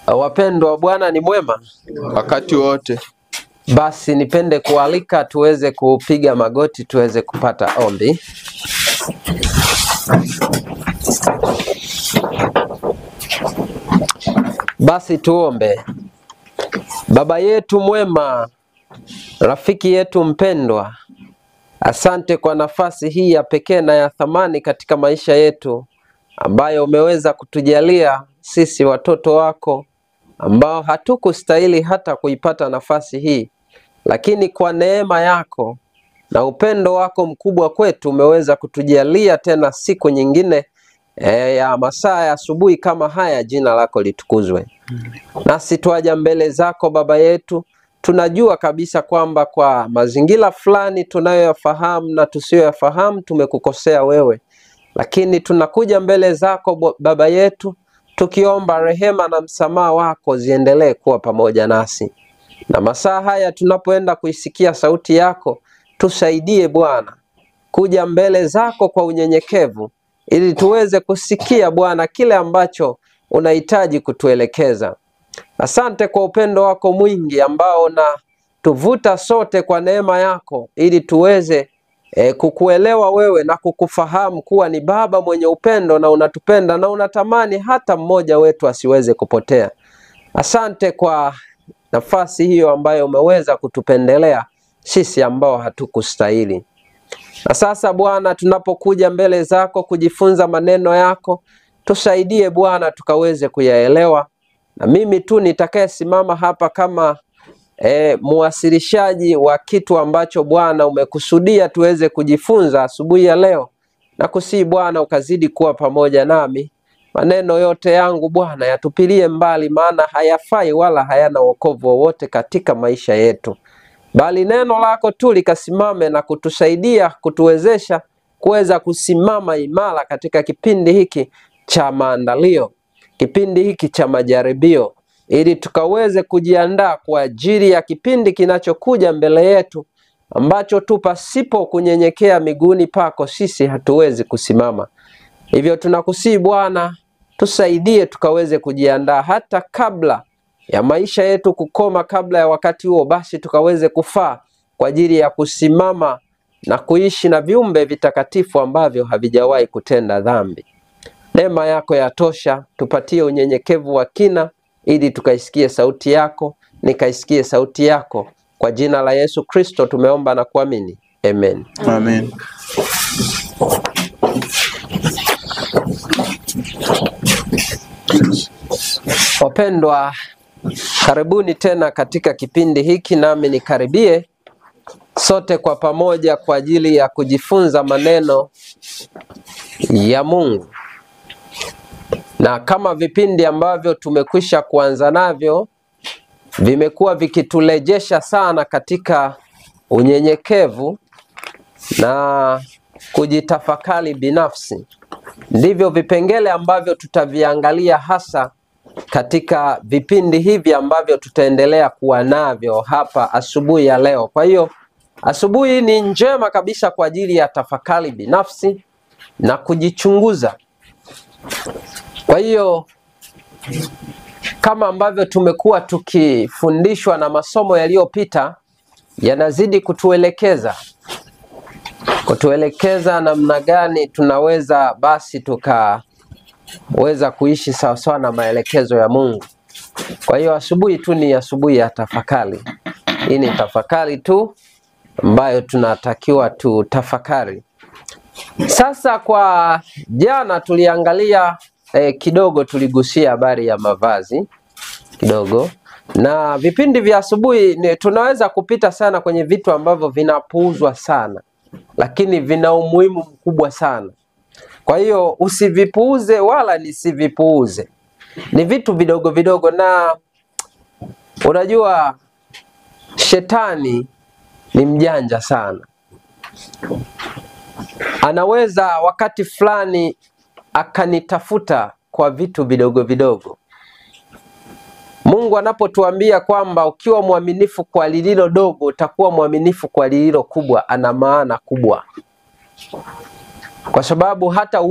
Wapendwa, Bwana ni mwema wakati wote. Basi nipende kualika tuweze kupiga magoti tuweze kupata ombi. Basi tuombe. Baba yetu mwema, rafiki yetu mpendwa, asante kwa nafasi hii ya pekee na ya thamani katika maisha yetu ambayo umeweza kutujalia sisi watoto wako ambao hatukustahili hata kuipata nafasi hii, lakini kwa neema yako na upendo wako mkubwa kwetu umeweza kutujalia tena siku nyingine ya masaa ya asubuhi kama haya. Jina lako litukuzwe. Nasi tuaja mbele zako Baba yetu, tunajua kabisa kwamba kwa mazingira fulani tunayoyafahamu na tusiyoyafahamu tumekukosea wewe, lakini tunakuja mbele zako Baba yetu tukiomba rehema na msamaha wako ziendelee kuwa pamoja nasi. Na masaa haya tunapoenda kuisikia sauti yako, tusaidie Bwana kuja mbele zako kwa unyenyekevu ili tuweze kusikia Bwana kile ambacho unahitaji kutuelekeza. Asante kwa upendo wako mwingi ambao na tuvuta sote kwa neema yako ili tuweze kukuelewa wewe na kukufahamu kuwa ni Baba mwenye upendo na unatupenda na unatamani hata mmoja wetu asiweze kupotea. Asante kwa nafasi hiyo ambayo umeweza kutupendelea sisi ambao hatukustahili. Na sasa Bwana, tunapokuja mbele zako kujifunza maneno yako, tusaidie Bwana tukaweze kuyaelewa. Na mimi tu nitakayesimama hapa kama muwasilishaji wa kitu ambacho Bwana umekusudia tuweze kujifunza asubuhi ya leo, na kusihi Bwana ukazidi kuwa pamoja nami. Maneno yote yangu Bwana yatupilie mbali, maana hayafai wala hayana wokovu wowote katika maisha yetu, bali neno lako tu likasimame na kutusaidia, kutuwezesha kuweza kusimama imara katika kipindi hiki cha maandalio, kipindi hiki cha majaribio, ili tukaweze kujiandaa kwa ajili ya kipindi kinachokuja mbele yetu, ambacho tu pasipo kunyenyekea miguuni pako sisi hatuwezi kusimama. Hivyo tunakusihi Bwana, tusaidie tukaweze kujiandaa hata kabla ya maisha yetu kukoma, kabla ya wakati huo, basi tukaweze kufaa kwa ajili ya kusimama na kuishi na viumbe vitakatifu ambavyo havijawahi kutenda dhambi. Neema yako yatosha, tupatie unyenyekevu wa kina ili tukaisikie sauti yako, nikaisikie sauti yako. Kwa jina la Yesu Kristo tumeomba na kuamini. Amen. Amen. Wapendwa, karibuni tena katika kipindi hiki, nami nikaribie sote kwa pamoja kwa ajili ya kujifunza maneno ya Mungu. Na kama vipindi ambavyo tumekwisha kuanza navyo vimekuwa vikiturejesha sana katika unyenyekevu na kujitafakari binafsi, ndivyo vipengele ambavyo tutaviangalia hasa katika vipindi hivi ambavyo tutaendelea kuwa navyo hapa asubuhi ya leo. Kwa hiyo asubuhi ni njema kabisa kwa ajili ya tafakari binafsi na kujichunguza. Kwa hiyo kama ambavyo tumekuwa tukifundishwa na masomo yaliyopita, yanazidi kutuelekeza namna gani tunaweza basi tukaweza kuishi sawasawa na maelekezo ya Mungu. Kwa hiyo asubuhi tu ni asubuhi ya tafakari. Hii ni tafakari tu ambayo tunatakiwa tutafakari. Sasa kwa jana tuliangalia kidogo, tuligusia habari ya mavazi kidogo, na vipindi vya asubuhi tunaweza kupita sana kwenye vitu ambavyo vinapuuzwa sana, lakini vina umuhimu mkubwa sana. Kwa hiyo usivipuuze wala nisivipuuze. Ni vitu vidogo vidogo, na unajua shetani ni mjanja sana. Anaweza wakati fulani akanitafuta kwa vitu vidogo vidogo. Mungu anapotuambia kwamba ukiwa mwaminifu kwa lililo dogo utakuwa mwaminifu kwa lililo kubwa, ana maana kubwa. Kwa sababu hata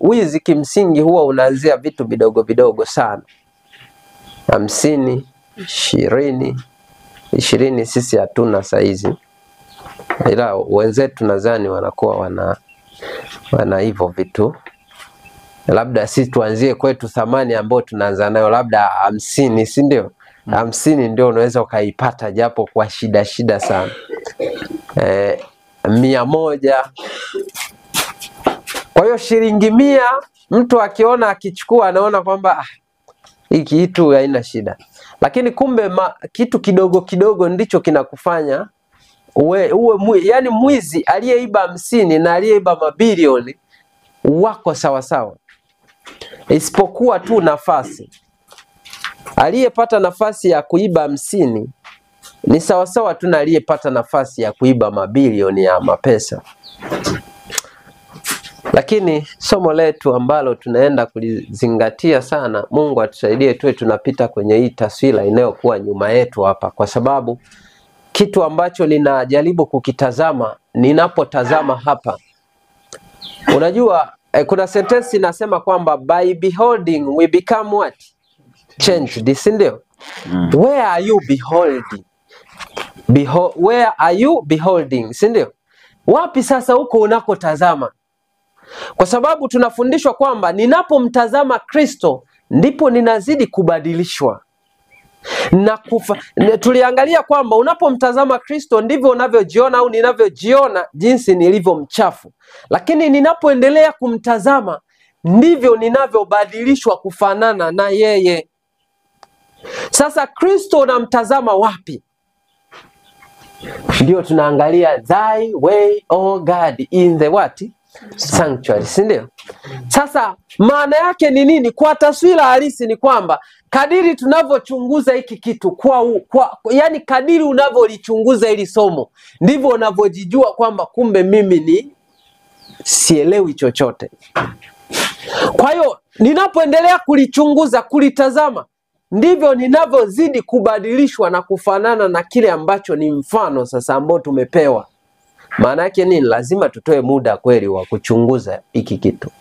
wizi kimsingi huwa unaanzia vitu vidogo vidogo sana. 50, 20 sisi hatuna saizi. Ila wenzetu nadhani wanakuwa wana hivyo vitu. Labda sisi tuanzie kwetu thamani ambayo tunaanza nayo labda 50, si ndio? 50 ndio unaweza ukaipata japo kwa shida sana. 100. Kwa hiyo shilingi 100 mtu akiona akichukua anaona kwamba hiki kitu haina shida. Lakini kumbe kitu kidogo kidogo ndicho kinakufanya yani mwizi aliyeiba 50 na aliyeiba mabilioni wako sawa sawa. Isipokuwa tu nafasi. Aliyepata nafasi ya kuiba 50 ni sawa sawa tu na aliyepata nafasi ya kuiba mabilioni ya mapesa. Lakini somo letu ambalo tunaenda kulizingatia sana, Mungu atusaidie tuwe tunapita kwenye hii taswira inayokuwa nyuma yetu hapa, kwa sababu kitu ambacho ninajaribu kukitazama ninapotazama hapa. Unajua kuna sentence inasema kwamba by beholding we become what? Changed, si ndio? Where are you beholding? Where are you beholding? Si ndio? Wapi sasa huko unakotazama? Kwa sababu tunafundishwa kwamba ninapomtazama Kristo ndipo ninazidi kubadilishwa. Tuliangalia kwamba unapomtazama Kristo ndivyo unavyojiona au ninavyojiona jinsi nilivyo mchafu. Lakini ninapoendelea kumtazama ndivyo ninavyobadilishwa kufanana na yeye. Sasa Kristo unamtazama wapi? Ndio tunaangalia thy way, O God, in the what? Sanctuary, si ndio? Sasa maana yake ni nini? Kwa taswira halisi ni kwamba kadiri tunavyochunguza hiki kitu yani kadiri unavyolichunguza hili somo ndivyo unavyojijua kwamba kumbe mimi ni sielewi chochote. Kwa hiyo ninapoendelea kulichunguza, kulitazama, ndivyo ninavyozidi kubadilishwa na kufanana na kile ambacho ni mfano sasa ambao tumepewa. Maana yake nini? Lazima tutoe muda kweli wa kuchunguza hiki kitu.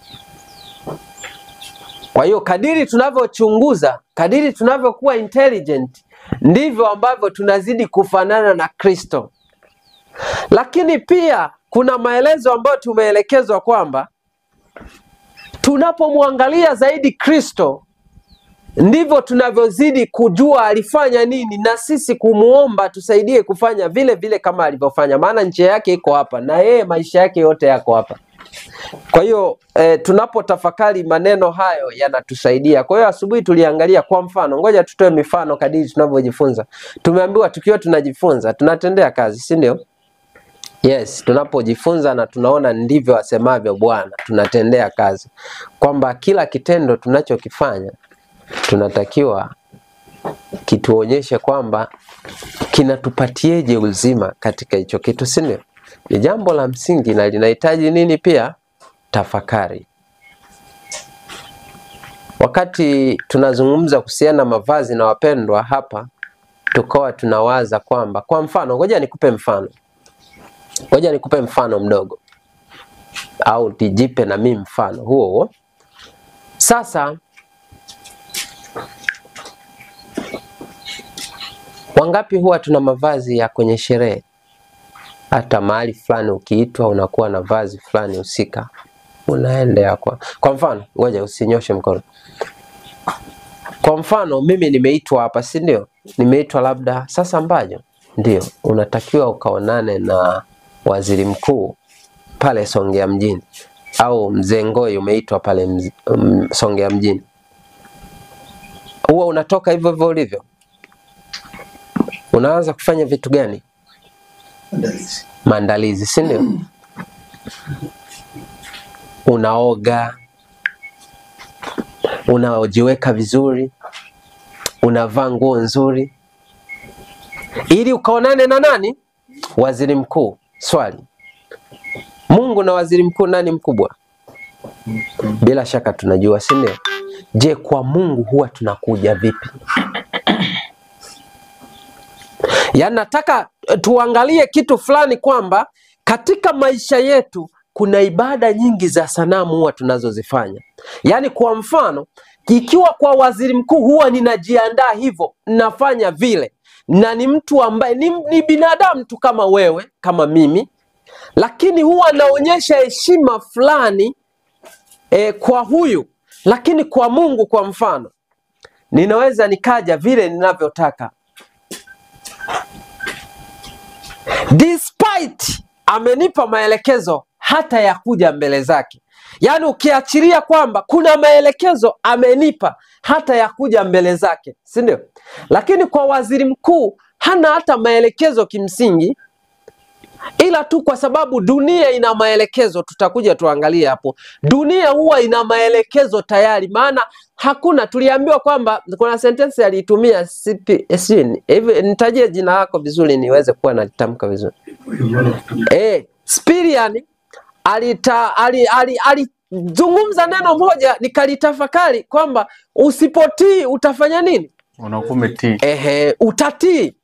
Kwa hiyo kadiri tunavyochunguza, kadiri tunavyokuwa intelligent, ndivyo ambavyo tunazidi kufanana na Kristo. Lakini pia kuna maelezo ambayo tumeelekezwa kwamba tunapomwangalia zaidi Kristo ndivyo tunavyozidi kujua alifanya nini na sisi kumuomba tusaidie kufanya vile vile kama alivyofanya. Maana njia yake iko hapa na yeye maisha yake yote yako hapa. Kwa hiyo tunapotafakari maneno hayo yanatusaidia. Kwa hiyo asubuhi tuliangalia kwa mfano, ngoja tutoe mifano kadiri tunavyojifunza. Tumeambiwa tukiwa tunajifunza tunatendea kazi, si ndio? Yes, tunapojifunza na tunaona ndivyo asemavyo Bwana, tunatendea kazi. Kwamba kila kitendo tunachokifanya tunatakiwa kituonyeshe kwamba kinatupatieje uzima katika hicho kitu, si ndio? Ni jambo la msingi na linahitaji nini pia? Tafakari. Wakati tunazungumza kuhusiana na mavazi na wapendwa hapa, tukawa tunawaza kwamba kwa mfano, ngoja nikupe mfano. Ngoja nikupe mfano mdogo. Au tijipe na mimi mfano huo. Sasa wangapi huwa tuna mavazi ya kwenye sherehe? Hata mahali fulani ukiitwa unakuwa na vazi fulani husika. Unaendea kwa mfano, ngoja usinyoshe mkono. Kwa mfano mimi nimeitwa hapa, si ndio? Nimeitwa labda sasa Mbajo. Ndio, unatakiwa ukaonane na waziri mkuu pale Songea mjini. Au Mzee Ngoi umeitwa pale Songea mjini. Huwa unatoka hivyo hivyo ulivyo? Unaanza kufanya vitu gani? Maandalizi, si ndio? Unaoga, unajiweka vizuri, unavaa nguo nzuri ili ukaonane na nani? Waziri mkuu. Swali, Mungu na waziri mkuu nani mkubwa? Bila shaka tunajua, si ndio? Je, kwa Mungu huwa tunakuja vipi? Yaani nataka tuangalie kitu fulani kwamba katika maisha yetu kuna ibada nyingi za sanamu huwa tunazozifanya. Yaani kwa mfano, ikiwa kwa waziri mkuu huwa ninajiandaa hivyo, nafanya vile, na ni mtu ambaye ni binadamu tu kama wewe, kama mimi, lakini huwa naonyesha heshima fulani kwa huyu. Lakini kwa Mungu kwa mfano, ninaweza nikaja vile ninavyotaka, despite amenipa maelekezo hata ya kuja mbele zake. Yaani ukiachilia kwamba kuna maelekezo amenipa hata ya kuja mbele zake, si ndio? Lakini kwa waziri mkuu hana hata maelekezo kimsingi, ila tu kwa sababu dunia ina maelekezo. Tutakuja tuangalie hapo, dunia huwa ina maelekezo tayari. Maana hakuna, tuliambiwa kwamba kuna sentence aliitumia hivi, nitajie jina lako vizuri niweze kuwa nalitamka vizuri. Spirian alizungumza neno moja nikalitafakari kwamba usipotii utafanya nini? Unakumetii. Utatii.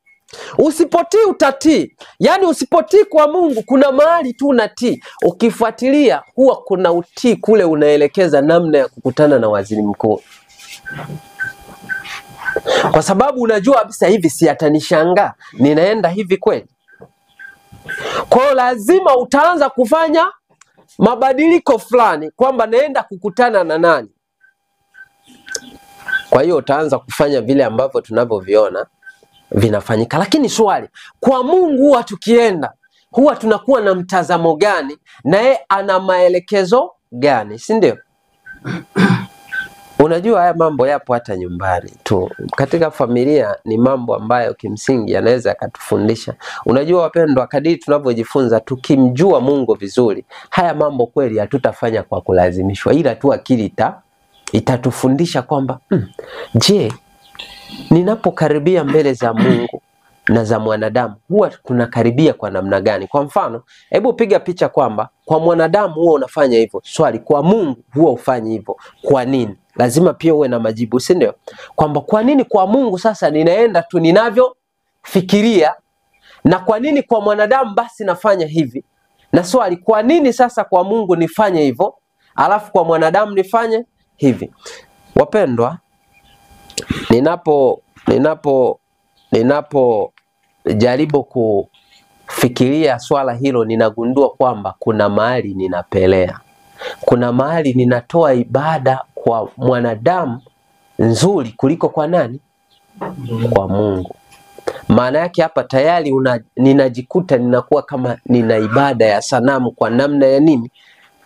Usipotii utatii. Yaani usipotii kwa Mungu kuna mahali tu unatii. Ukifuatilia huwa kuna utii kule unaelekeza namna ya kukutana na waziri mkuu. Kwa sababu unajua kabisa hivi si atanishangaa, ninaenda hivi kweli. Kwa hiyo lazima utaanza kufanya mabadiliko fulani kwamba naenda kukutana na nani. Kwa hiyo utaanza kufanya vile ambavyo tunavyoviona vinafanyika. Lakini swali, kwa Mungu huwa tukienda, huwa tunakuwa na mtazamo gani? Na yeye ana maelekezo gani, si ndio? Unajua haya mambo yapo hata nyumbani tu. Katika familia ni mambo ambayo kimsingi yanaweza yakatufundisha. Unajua wapendwa, kadiri tunavyojifunza tukimjua Mungu vizuri, haya mambo kweli hatutafanya kwa kulazimishwa, ila tu akili itatufundisha kwamba je, ninapokaribia mbele za Mungu na za mwanadamu huwa tunakaribia kwa namna gani? Kwa mfano, hebu piga picha kwamba kwa mwanadamu huwa unafanya hivyo. Swali, kwa Mungu huwa ufanye hivyo. Kwa nini? Lazima pia uwe na majibu, si ndio? Kwamba kwa nini kwa Mungu sasa ninaenda tu ninavyofikiria, na kwa nini kwa mwanadamu basi nafanya hivi? Na swali, kwa nini sasa kwa Mungu nifanye hivyo alafu kwa mwanadamu nifanye hivi? Wapendwa, ninapo jaribu kufikiria swala hilo, ninagundua kwamba kuna mahali ninapelea. Kuna mahali ninatoa ibada kwa mwanadamu nzuri kuliko kwa nani? Kwa Mungu. Maana yake hapa tayari ninajikuta ninakuwa kama nina ibada ya sanamu kwa namna ya nini?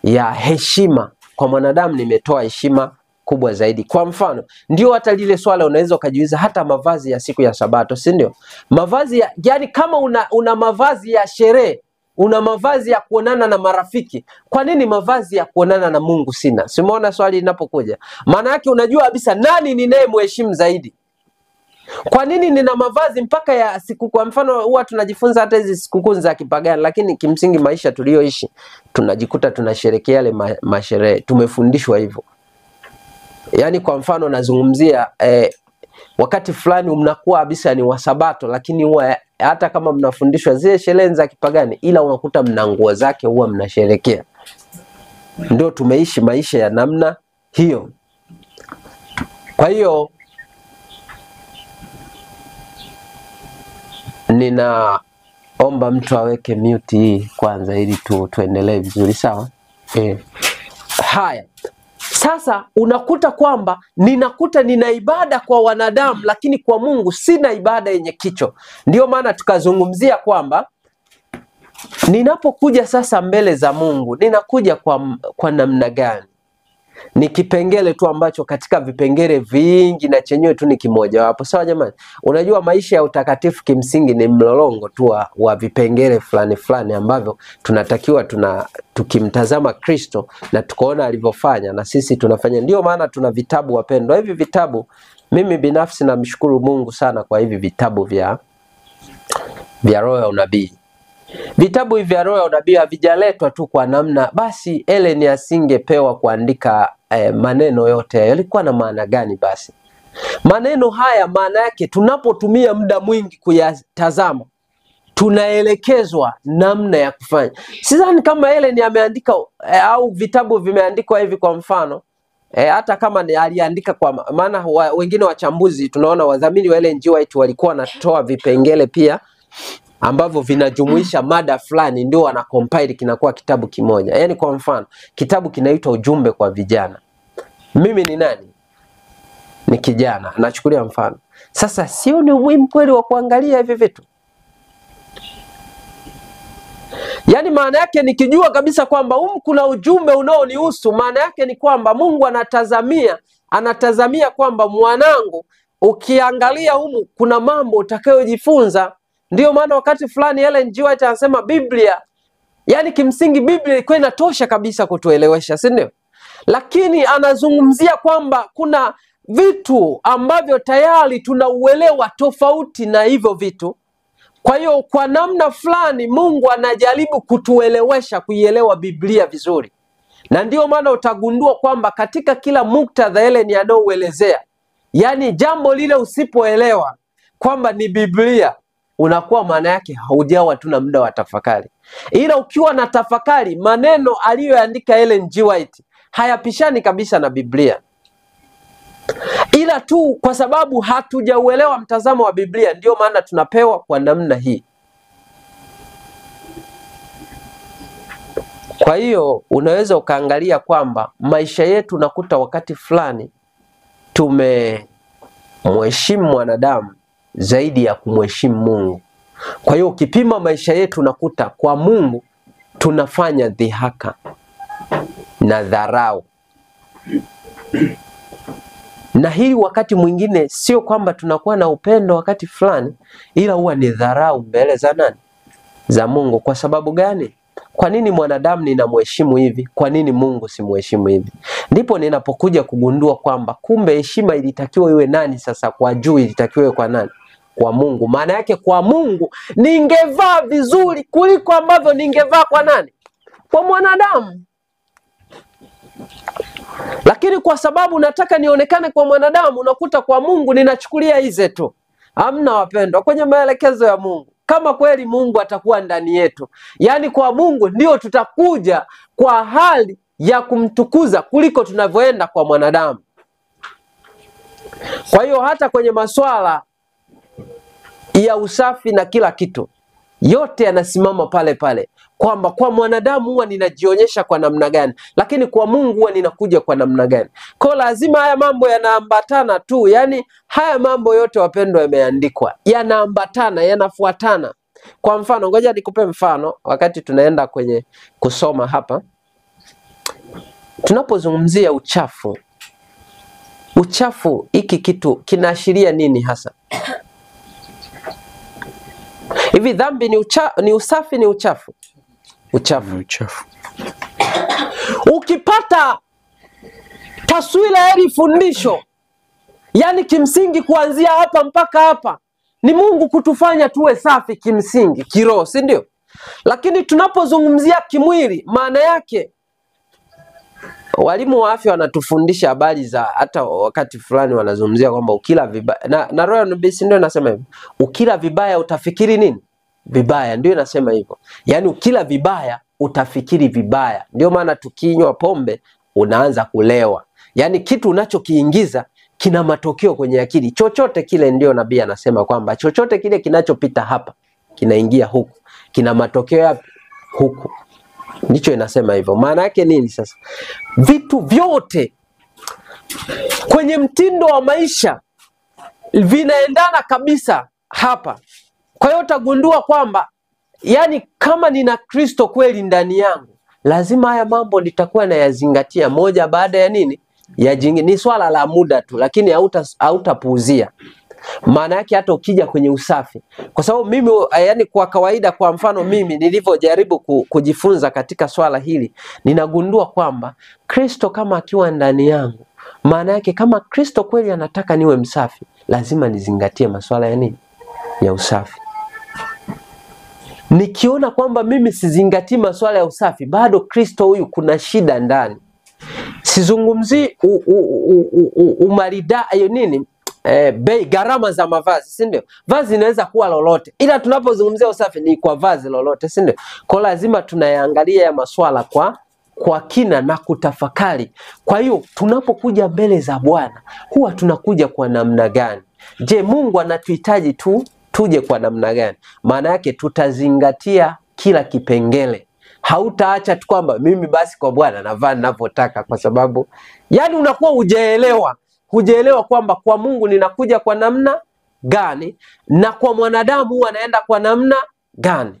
Ya heshima. Kwa mwanadamu nimetoa heshima kubwa zaidi. Kwa mfano, ndio hata lile swala unaweza ukajiuliza, hata mavazi ya siku ya Sabato, si ndio? Mavazi ya, yani kama una mavazi ya sherehe, una mavazi ya kuonana na marafiki, kwa nini mavazi ya kuonana na Mungu sina? Simuona swali linapokuja. Maana yake unajua kabisa nani ninayemheshimu zaidi. Kwa nini nina mavazi mpaka ya siku? Kwa mfano huwa tunajifunza hata hizi sikukuu za kipagani, lakini kimsingi maisha tuliyoishi tunajikuta tunasherehekea yale masherehe. Tumefundishwa hivyo. Yaani kwa mfano nazungumzia wakati fulani mnakuwa kabisa ni wa Sabato, lakini huwa hata kama mnafundishwa zile sherehe za kipagani, ila unakuta mna nguo zake huwa mnasherehekea. Ndio tumeishi maisha ya namna hiyo. Kwa hiyo ninaomba mtu aweke mute hii kwanza ili tuendelee vizuri, sawa? Haya. Sasa unakuta kwamba nina ibada kwa wanadamu, lakini kwa Mungu sina ibada yenye kicho. Ndio maana tukazungumzia kwamba ninapokuja sasa mbele za Mungu, ninakuja kwa namna gani? Ni kipengele tu ambacho katika vipengele vingi na chenyewe tu ni kimoja wapo. Sawa jamani? Unajua maisha ya utakatifu kimsingi ni mlolongo tu wa vipengele fulani fulani ambavyo tunatakiwa tukimtazama Kristo na tukoona alivyofanya na sisi tunafanya. Ndio maana tuna vitabu wapendwa. Hivi vitabu mimi binafsi namshukuru Mungu sana kwa hivi vitabu vya roho ya unabii. Vitabu hivi vya roho ya unabii havijaletwa tu kwa namna basi Ellen asingepewa kuandika maneno yote. Yalikuwa na maana gani basi? Maneno haya maana yake tunapotumia muda mwingi kuyatazama, tunaelekezwa namna ya kufanya. Sidhani kama Ellen ameandika au vitabu vimeandikwa hivi kwa mfano. Hata kama aliandika, kwa maana wengine wachambuzi tunaona wadhamini wa Ellen G. White walikuwa wanatoa vipengele pia ambavyo vinajumuisha mada fulani, ndio wana compile kinakuwa kitabu kimoja. Yaani kwa mfano, kitabu kinaitwa Ujumbe kwa Vijana. Mimi ni nani? Ni kijana, nachukulia mfano. Sasa sio ni umuhimu kweli wa kuangalia hivi vitu? Yaani maana yake nikijua kabisa kwamba kuna ujumbe unaonihusu, maana yake ni kwamba Mungu anatazamia kwamba mwanangu, ukiangalia kuna mambo utakayojifunza. Ndio maana wakati fulani Ellen G. White anasema Biblia, yani kimsingi Biblia ilikuwa inatosha kabisa kutuelewesha, si ndio? Lakini anazungumzia kwamba kuna vitu ambavyo tayari tunauelewa tofauti na hivyo vitu. Kwa hiyo kwa namna fulani Mungu anajaribu kutuelewesha kuielewa Biblia vizuri. Na ndio maana utagundua kwamba katika kila muktadha Ellen anaoelezea, yani jambo lile usipoelewa kwamba ni Biblia, unakuwa maana yake haujawa tu na muda wa tafakari. Ila ukiwa na tafakari, maneno aliyoandika Ellen G. White hayapishani kabisa na Biblia. Ila tu kwa sababu hatujauelewa mtazamo wa Biblia, ndio maana tunapewa kwa namna hii. Kwa hiyo unaweza ukaangalia kwamba maisha yetu nakuta wakati fulani tumemheshimu mwanadamu zaidi ya kumheshimu Mungu. Kwa hiyo ukipima maisha yetu nakuta kwa Mungu tunafanya dhihaka na dharau. Na hili wakati mwingine sio kwamba tunakuwa na upendo wakati fulani, ila huwa ni dharau mbele za nani? Za Mungu. Kwa sababu gani? Kwa nini mwanadamu ninamheshimu hivi? Kwa nini Mungu simheshimu hivi? Ndipo ninapokuja kugundua kwamba kumbe heshima ilitakiwa iwe nani sasa? Kwa juu ilitakiwa iwe kwa nani? Kwa Mungu. Maana yake kwa Mungu ningevaa vizuri kuliko ambavyo ningevaa kwa nani? Kwa mwanadamu. Lakini kwa sababu nataka nionekane kwa mwanadamu, unakuta kwa Mungu ninachukulia hizi tu. Hamna wapendwa, kwenye maelekezo ya Mungu. Kama kweli Mungu atakuwa ndani yetu, yani kwa Mungu ndio tutakuja kwa hali ya kumtukuza kuliko tunavyoenda kwa mwanadamu. Kwa hiyo hata kwenye masuala ya usafi na kila kitu, yote yanasimama pale pale. Kwamba kwa mwanadamu huwa ninajionyesha kwa namna gani, lakini kwa Mungu huwa ninakuja kwa namna gani. Kwa lazima haya mambo yanaambatana tu. Yani haya mambo yote wapendwa yameandikwa, yanaambatana, yanafuatana. Kwa mfano, ngoja nikupe mfano. Wakati tunaenda kwenye kusoma hapa, tunapozungumzia uchafu, hiki kitu kinaashiria nini hasa? Hivi dhambi ni usafi, ni uchafu? Uchafu. Ukipata taswira ya hili fundisho, yani kimsingi kuanzia hapa mpaka hapa ni Mungu kutufanya tuwe safi kimsingi, kiroho, si ndio? Lakini tunapozungumzia kimwili, maana yake walimu wa afya wanatufundisha habari za, hata wakati fulani wanazungumzia kwamba ukila vibaya, na Royal NBC ndio nasema hivyo, ukila vibaya utafikiri nini? Vibaya. Ndio nasema hivyo. Yani ukila vibaya utafikiri vibaya. Ndio maana tukinywa pombe unaanza kulewa. Yani kitu unachokiingiza kina matokeo kwenye akili. Chochote kile, ndio nabii anasema kwamba chochote kile kinachopita hapa kinaingia huku, kina matokeo yapi? Huku. Ndicho inasema hivyo. Maana yake nini sasa? Vitu vyote kwenye mtindo wa maisha vinaendana kabisa hapa. Kwa hiyo utagundua kwamba yani kama nina Kristo kweli ndani yangu, lazima haya mambo nitakuwa na yazingatia moja baada ya nini? Ya jingine. Ni swala la muda tu, lakini hautapuuzia. Maana yake hata ukija kwenye usafi, kwa sababu mimi yani kwa kawaida, kwa mfano mimi nilivyojaribu kujifunza katika swala hili, ninagundua kwamba Kristo kama akiwa ndani yangu, maana yake kama Kristo kweli anataka niwe msafi, lazima nizingatie masuala ya nini? Ya usafi. Nikiona kwamba mimi sizingatii masuala ya usafi, bado Kristo huyu kuna shida ndani. Sizungumzi umarida nini? bei, gharama za mavazi, si ndio? Vazi inaweza kuwa lolote, ila tunapozungumzia usafi ni kwa vazi lolote, si ndio? Kwa lazima tunayaangalia ya maswala kwa kina na kutafakari. Kwa hiyo tunapokuja mbele za Bwana huwa tunakuja kwa namna gani? Je, Mungu anatuhitaji tuje kwa namna gani? Maana yake tutazingatia kila kipengele. Hautaacha tu kwamba mimi basi kwa Bwana navaa ninavyotaka, kwa sababu yani unakuwa hujaelewa kwamba kwa Mungu ninakuja kwa namna gani na kwa mwanadamu huwa anaenda kwa namna gani.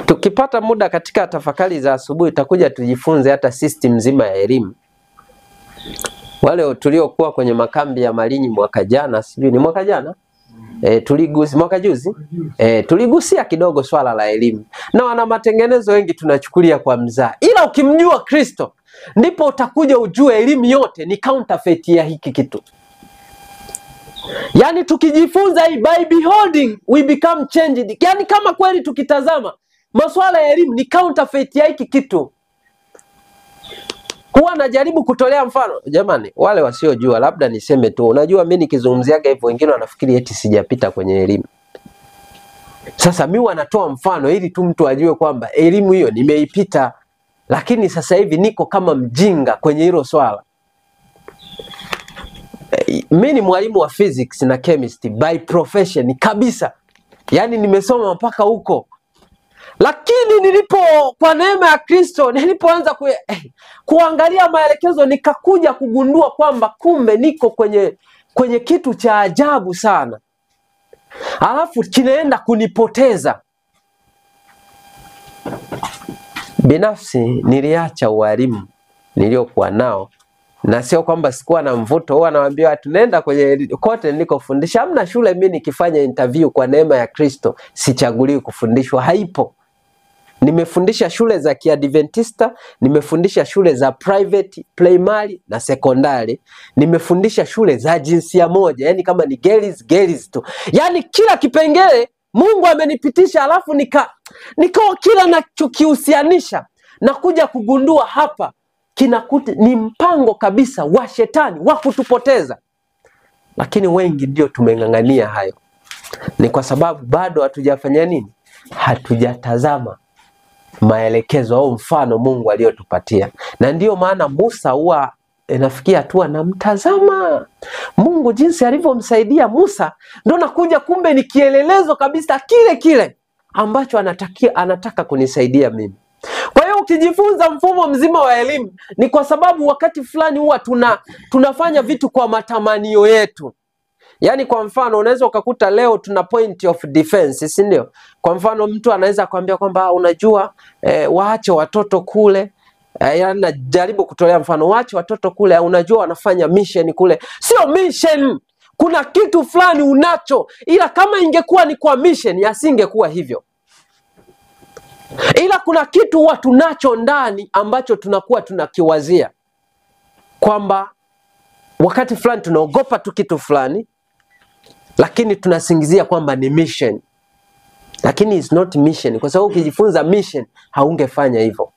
Tukipata muda katika tafakari za asubuhi tutakuja tujifunze hata system nzima ya elimu. Wale tuliokuwa kwenye makambi ya Malinyi mwaka jana, sijui ni mwaka jana? Mwaka juzi? Tuligusia kidogo swala la elimu. Na wana matengenezo wengi tunachukulia kwa mzaa. Ila ukimjua Kristo ndipo utakuja ujue elimu yote ni counterfeit ya hiki kitu. Yani tukijifunza hii by beholding we become changed. Yani kama kweli tukitazama masuala ya elimu ni counterfeit ya hiki kitu. Huwa najaribu kutolea mfano. Jamani, wale wasiojua labda niseme tu, unajua mimi nikizungumziaga hivyo wengine wanafikiri eti sijapita kwenye elimu. Sasa mimi wanatoa mfano ili tu mtu ajue kwamba elimu hiyo nimeipita, lakini sasa hivi niko kama mjinga kwenye hilo swala. Mimi ni mwalimu wa physics na chemistry by profession kabisa. Yani nimesoma mpaka huko. Lakini kwa neema ya Kristo nilipoanza kuangalia maelekezo nikakuja kugundua kwamba kumbe niko kwenye kitu cha ajabu sana. Alafu kinaenda kunipoteza. Binafsi niliacha ualimu niliokuwa nao. Na sio kwamba sikuwa na mvuto, huwa nawaambia watu nenda kwenye kote nilikofundisha. Hamna shule mimi nikifanya interview kwa neema ya Kristo sichaguliwi kufundishwa, haipo. Nimefundisha shule za Kiadventista, nimefundisha shule za private, primary na sekondari, nimefundisha shule za jinsia moja, yani kama ni girls tu. Yani kila kipengele Mungu amenipitisha, alafu nikawa kila nachokihusianisha na kuja kugundua hapa ni mpango kabisa wa shetani wa kutupoteza. Lakini wengi ndio tumeng'ang'ania hayo. Ni kwa sababu bado hatujafanya nini? Hatujatazama maelekezo au mfano Mungu aliyotupatia. Na ndiyo maana Musa huwa nafikia tu anamtazama Mungu jinsi alivyomsaidia Musa, ndio nakuja kumbe ni kielelezo kabisa kile ambacho anataka kunisaidia mimi. Kwa hiyo ukijifunza mfumo mzima wa elimu ni kwa sababu wakati fulani huwa tunafanya vitu kwa matamanio yetu. Yani kwa mfano unaweza ukakuta leo tuna point of defense, si ndio? Kwa mfano mtu anaweza kuambia kwamba unajua waache watoto kule. Yani najaribu kutolea mfano, waache watoto kule, unajua wanafanya mission kule. Sio mission. Kuna kitu fulani unacho, ila kama ingekuwa ni kwa mission yasingekuwa hivyo. Ila kuna kitu huwa tunacho ndani ambacho tunakuwa tunakiwazia kwamba wakati fulani tunaogopa tu kitu fulani, lakini tunasingizia kwamba ni mission. Lakini it's not mission, kwa sababu ukijifunza mission haungefanya hivyo.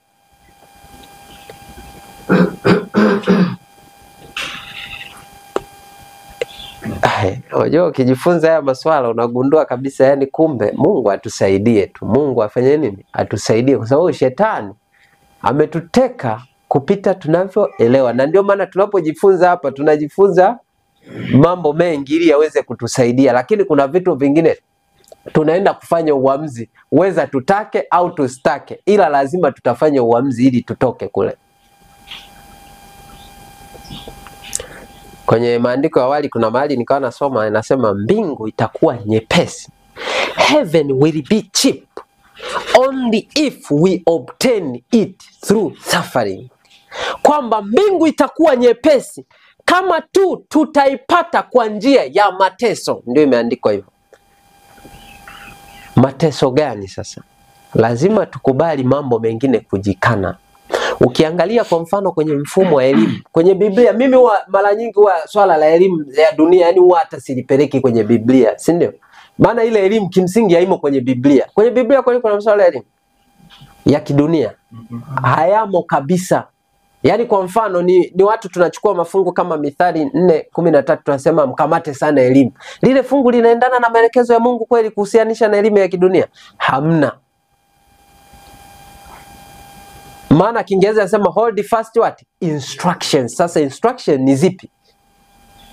Unajua ukijifunza haya maswala unagundua kabisa yani kumbe Mungu atusaidie tu. Mungu afanye nini? Atusaidie, kwa sababu shetani ametuteka kupita tunavyoelewa. Na ndio maana tunapojifunza hapa tunajifunza mambo mengi ili yaweze kutusaidia, lakini kuna vitu vingine tunaenda kufanya uamuzi, weza tutake au tusitake, ila lazima tutafanya uamuzi ili tutoke kule. Kwenye maandiko ya awali kuna mahali nikawa nasoma inasema mbingu itakuwa nyepesi. Heaven will be cheap only if we obtain it through suffering. Kwamba mbingu itakuwa nyepesi kama tu tutaipata kwa njia ya mateso. Ndio imeandikwa hivyo. Mateso gani sasa? Lazima tukubali mambo mengine kujikana. Ukiangalia kwa mfano kwenye mfumo wa elimu, kwenye Biblia, mimi mara nyingi swala la elimu ya dunia yani huwa hata silipeleki kwenye Biblia, si ndio? Maana ile elimu kimsingi haimo kwenye Biblia. Kwenye Biblia kwani kuna masuala ya elimu ya kidunia? Hayamo kabisa. Yaani kwa mfano ni watu tunachukua mafungu kama Mithali 4:13 tunasema mkamate sana elimu. Lile fungu linaendana na maelekezo ya Mungu kweli kuhusianisha na elimu ya kidunia? Hamna. Maana Kiingereza nasema hold fast what? Instructions. Sasa instruction ni zipi?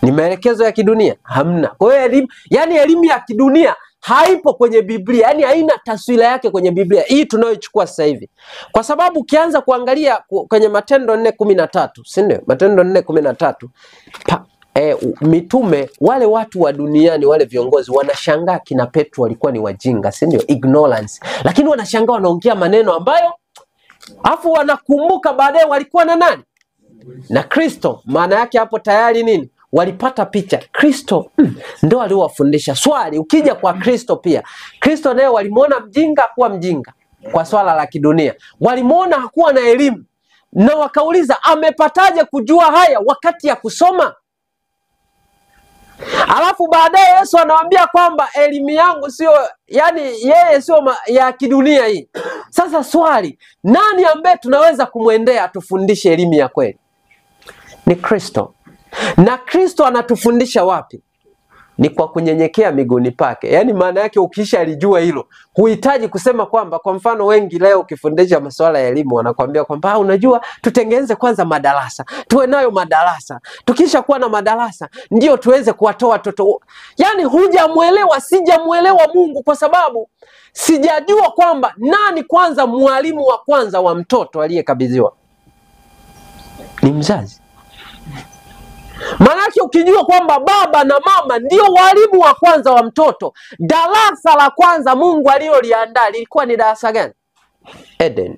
Ni maelekezo ya kidunia? Hamna. Kwa hiyo elimu, yani elimu ya kidunia haipo kwenye Biblia, yani haina taswira yake kwenye Biblia hii tunayochukua sasa hivi. Kwa sababu ukianza kuangalia kwenye Matendo 4:13, si ndio? Matendo 4:13, mitume wale watu wa duniani wale viongozi wanashangaa kina Petro walikuwa ni wajinga, si ndio? Ignorance. Lakini wanashangaa wanaongea maneno ambayo afu wanakumbuka baadaye walikuwa na nani? Na Kristo. Maana yake hapo tayari nini? Walipata picha. Kristo ndio aliowafundisha. Swali, ukija kwa Kristo pia, Kristo naye walimuona mjinga kuwa mjinga kwa swala la kidunia. Walimuona hakuwa na elimu na wakauliza amepataje kujua haya wakati ya kusoma? Alafu baadaye Yesu anawaambia kwamba elimu yangu sio, yani yeye sio ya kidunia hii. Sasa swali, nani ambaye tunaweza kumwendea atufundishe elimu ya kweli? Ni Kristo. Na Kristo anatufundisha wapi? Ni kwa kunyenyekea miguuni pake. Yani maana yake ukisha alijua hilo, huhitaji kusema kwamba, kwa mfano wengi leo ukifundisha masuala ya elimu wanakuambia kwamba unajua tutengeneze kwanza madarasa. Tuwe nayo madarasa. Tukisha kuwa na madarasa ndio tuweze kuwatoa watoto. Yani hujamuelewa, sijamuelewa Mungu kwa sababu sijajua kwamba nani kwanza mwalimu wa kwanza wa mtoto aliyekabidhiwa? Ni mzazi. Maanake ukijua kwamba baba na mama ndio walimu wa kwanza wa mtoto, darasa la kwanza Mungu aliloliandaa lilikuwa ni darasa gani? Eden.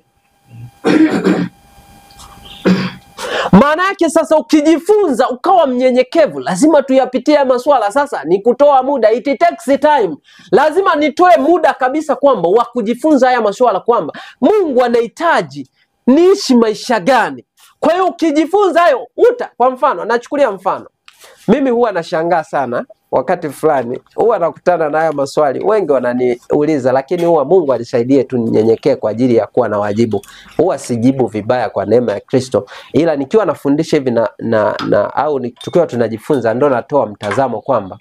Maanake sasa ukijifunza ukawa mnyenyekevu, lazima tuyapitie maswala. Sasa ni kutoa muda, it takes time. Lazima nitoe muda kabisa kwamba wa kujifunza haya maswala, kwamba Mungu anahitaji niishi maisha gani. Kwa hiyo ukijifunza hayo kwa mfano, nachukulia mfano. Mimi huwa nashangaa sana wakati fulani, huwa nakutana na haya maswali. Wengi wananiuliza, lakini huwa Mungu alisaidie tu ninyenyekee kwa ajili ya kuwa na wajibu. Huwa sijibu vibaya kwa neema ya Kristo. Ila nikiwa nafundisha hivi au tukiwa tunajifunza, ndo natoa mtazamo kwamba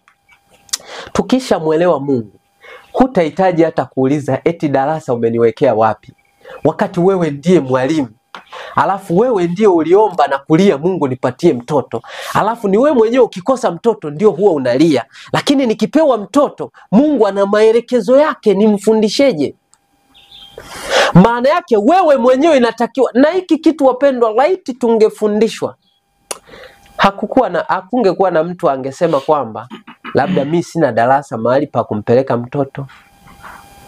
tukisha muelewa Mungu, hutahitaji hata kuuliza eti darasa umeniwekea wapi, wakati wewe ndiye mwalimu. Alafu wewe ndio uliomba na kulia Mungu nipatie mtoto. Alafu ni wewe mwenyewe ukikosa mtoto ndio huwa unalia. Lakini nikipewa mtoto, Mungu ana maelekezo yake nimfundisheje. Maana yake wewe mwenyewe inatakiwa. Na hiki kitu wapendwa, laiti tungefundishwa, hakungekuwa na mtu angesema kwamba labda mimi sina darasa mahali pa kumpeleka mtoto.